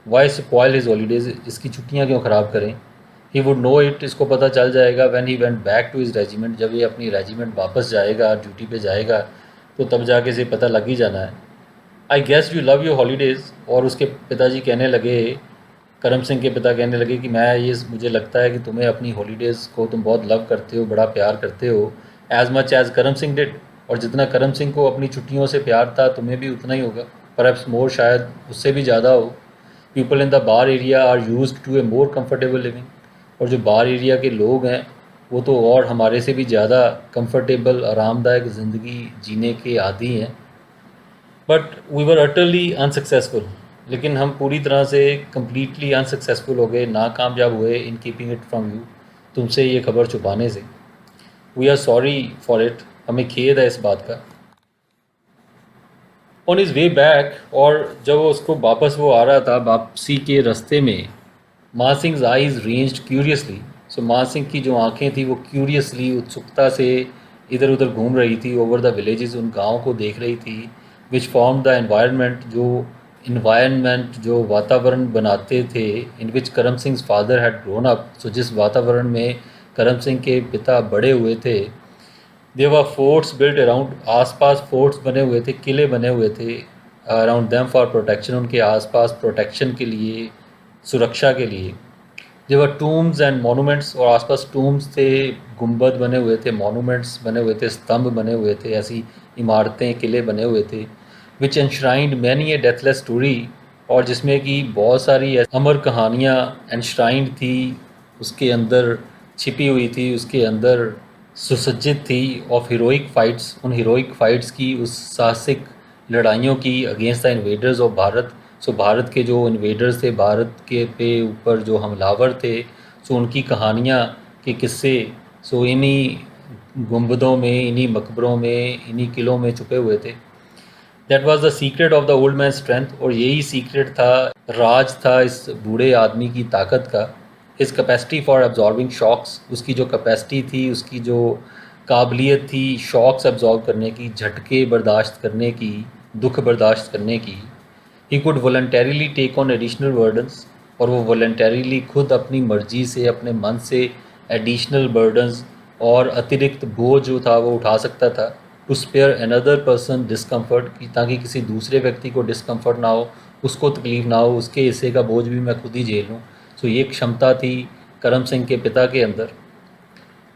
वाई स्पॉइल हिज हॉलीडेज, इसकी छुट्टियाँ क्यों ख़राब करें। ही वुड नो इट, इसको पता चल जाएगा, when he went back to his regiment, जब ये अपनी रेजिमेंट वापस जाएगा, ड्यूटी पे जाएगा, तो तब जाके इसे पता लग ही जाना है। I guess you love your holidays, और उसके पिताजी कहने लगे, करम सिंह के पिता कहने लगे कि मैं ये, मुझे लगता है कि तुम्हें अपनी हॉलीडेज़ को तुम बहुत लव करते हो, बड़ा प्यार करते हो, एज मच एज करम सिंह डिड, और जितना करम सिंह को अपनी छुट्टियों से प्यार था तुम्हें भी उतना ही होगा, परहैप्स मोर, शायद उससे भी ज़्यादा हो। People in the bar area are used to a more comfortable living, और जो बार एरिया के लोग हैं वो तो और हमारे से भी ज़्यादा कंफर्टेबल, आरामदायक ज़िंदगी जीने के आदी हैं। But we were utterly unsuccessful, लेकिन हम पूरी तरह से कम्प्लीटली अनसक्सेसफुल हो गए, नाकामयाब हुए in keeping it from you, तुमसे ये खबर छुपाने से। We are sorry for it, हमें खेद है इस बात का। ऑन इज़ वे बैक, और जब वो उसको वापस वो आ रहा था, वापसी के रास्ते में, मान सिंह आइज़ रेंज्ड क्यूरियसली, सो मान सिंह की जो आंखें थी वो क्यूरियसली, उत्सुकता से इधर उधर घूम रही थी, ओवर द विलेजेस, उन गाँव को देख रही थी, विच फॉर्म द एनवायरनमेंट, जो वातावरण बनाते थे, in which Karam Singh father had grown up, so जिस वातावरण में करम सिंह के पिता बड़े हुए थे। There were forts built around, आसपास फोर्ट्स बने हुए थे, किले बने हुए थे, अराउंड देम फॉर प्रोटेक्शन, उनके आसपास प्रोटेक्शन के लिए, सुरक्षा के लिए। There were tombs and monuments, और आसपास टूम्स थे, गुंबद बने हुए थे, मोनूमेंट्स बने हुए थे, स्तंभ बने हुए थे, ऐसी इमारतें, किले बने हुए थे, which enshrined many a deathless story, और जिसमें कि बहुत सारी अमर कहानियाँ एनश्राइंड थी, उसके अंदर छिपी हुई थी, उसके अंदर सुसज्जित थी, ऑफ हीरोइक फाइट्स, उन हीरोइक फाइट्स की, उस साहसिक लड़ाइयों की against the invaders of Bharat. So Bharat के जो इन्वेडर्स थे, भारत के पे ऊपर जो हमलावर थे, सो उनकी कहानियाँ के किस्से, सो इन्हीं गुंबदों में, इन्हीं मकबरों में, इन्हीं किलों में छुपे हुए थे। That was the secret of the old man strength, और यही सीक्रेट था, राज था इस बूढ़े आदमी की ताकत का। His capacity for absorbing shocks, उसकी जो कैपेसिटी थी, उसकी जो काबिलियत थी शॉक्स एब्जॉर्ब करने की, झटके बर्दाश्त करने की, दुख बर्दाश्त करने की। He could voluntarily take on additional burdens, और वो वॉलंटरीली खुद अपनी मर्जी से, अपने मन से एडिशनल बर्डन्स और अतिरिक्त बोझ जो था वो उठा सकता था, to spare another person discomfort, कि ताकि किसी दूसरे व्यक्ति को डिस्कम्फर्ट ना हो, उसको तकलीफ़ ना हो, उसके हिस्से का बोझ भी मैं खुद ही झेल लूँ। सो ये क्षमता थी करम सिंह के पिता के अंदर।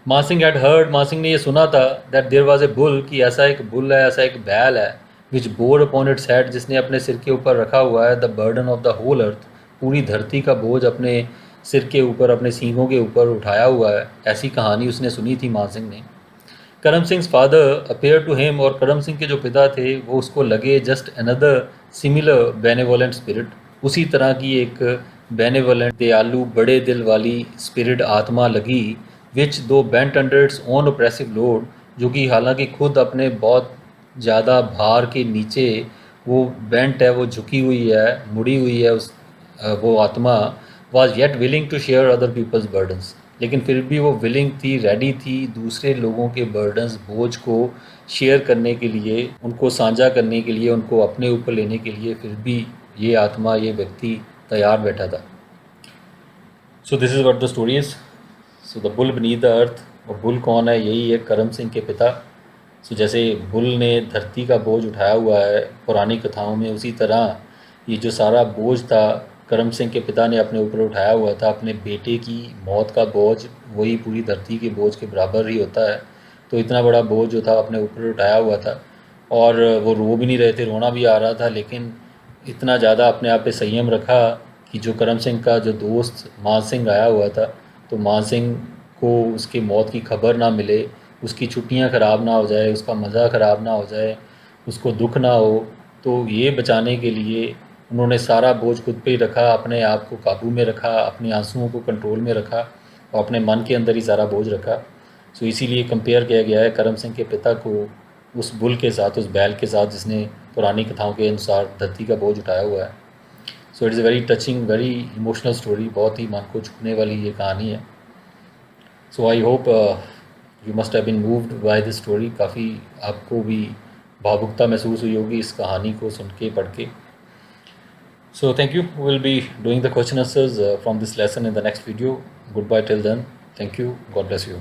मासिंह हैड हर्ड, मासिंह ने ये सुना था, that there was a bull, कि ऐसा एक बुल है, ऐसा एक बैल है, which bore upon its head, जिसने अपने सिर के ऊपर रखा हुआ है the burden of the whole earth, पूरी धरती का बोझ अपने सिर के ऊपर, अपने सींगों के ऊपर उठाया हुआ है। ऐसी कहानी उसने सुनी थी मासिंह ने। Karam Singh father appear to him, और करम सिंह के जो पिता थे वो उसको लगे just another similar benevolent spirit, उसी तरह की एक बेनेवोलेंट, दयालु, बड़े दिल वाली स्पिरिट, आत्मा लगी, विच दो bent under its own oppressive load, जो कि हालांकि खुद अपने बहुत ज़्यादा भार के नीचे वो बेंट है, वो झुकी हुई है, मुड़ी हुई है, वो आत्मा was yet willing to share other people's burdens, लेकिन फिर भी वो विलिंग थी, रेडी थी दूसरे लोगों के बर्डन्स, बोझ को शेयर करने के लिए, उनको साझा करने के लिए, उनको अपने ऊपर लेने के लिए, फिर भी ये आत्मा, ये व्यक्ति तैयार बैठा था। So this is what the story is. So the bull beneath the earth, और बुल कौन है? यही है करम सिंह के पिता। सो जैसे बुल ने धरती का बोझ उठाया हुआ है पुरानी कथाओं में, उसी तरह ये जो सारा बोझ था करम सिंह के पिता ने अपने ऊपर उठाया हुआ था। अपने बेटे की मौत का बोझ वही पूरी धरती के बोझ के बराबर ही होता है। तो इतना बड़ा बोझ जो था अपने ऊपर उठाया हुआ था, और वो रो भी नहीं रहे थे, रोना भी आ रहा था, लेकिन इतना ज़्यादा अपने आप पे संयम रखा कि जो करम सिंह का जो दोस्त मान सिंह आया हुआ था, तो मान सिंह को उसकी मौत की खबर ना मिले, उसकी छुट्टियां ख़राब ना हो जाए, उसका मज़ा ख़राब ना हो जाए, उसको दुख ना हो, तो ये बचाने के लिए उन्होंने सारा बोझ खुद पे ही रखा, अपने आप को काबू में रखा, अपने आंसुओं को कंट्रोल में रखा, और अपने मन के अंदर ही सारा बोझ रखा। सो इसीलिए कंपेयर किया गया है करम सिंह के पिता को उस बुल के साथ, उस बैल के साथ, जिसने पुरानी कथाओं के अनुसार धरती का बोझ उठाया हुआ है। So it is a very touching, very emotional story, बहुत ही मन को छूने वाली ये कहानी है। So I hope you must have been moved by this story. काफ़ी आपको भी भावुकता महसूस हुई होगी इस कहानी को सुन के, पढ़ के। So thank you, will be doing the question answers from this lesson in the next video. Good bye till then, thank you, God bless you.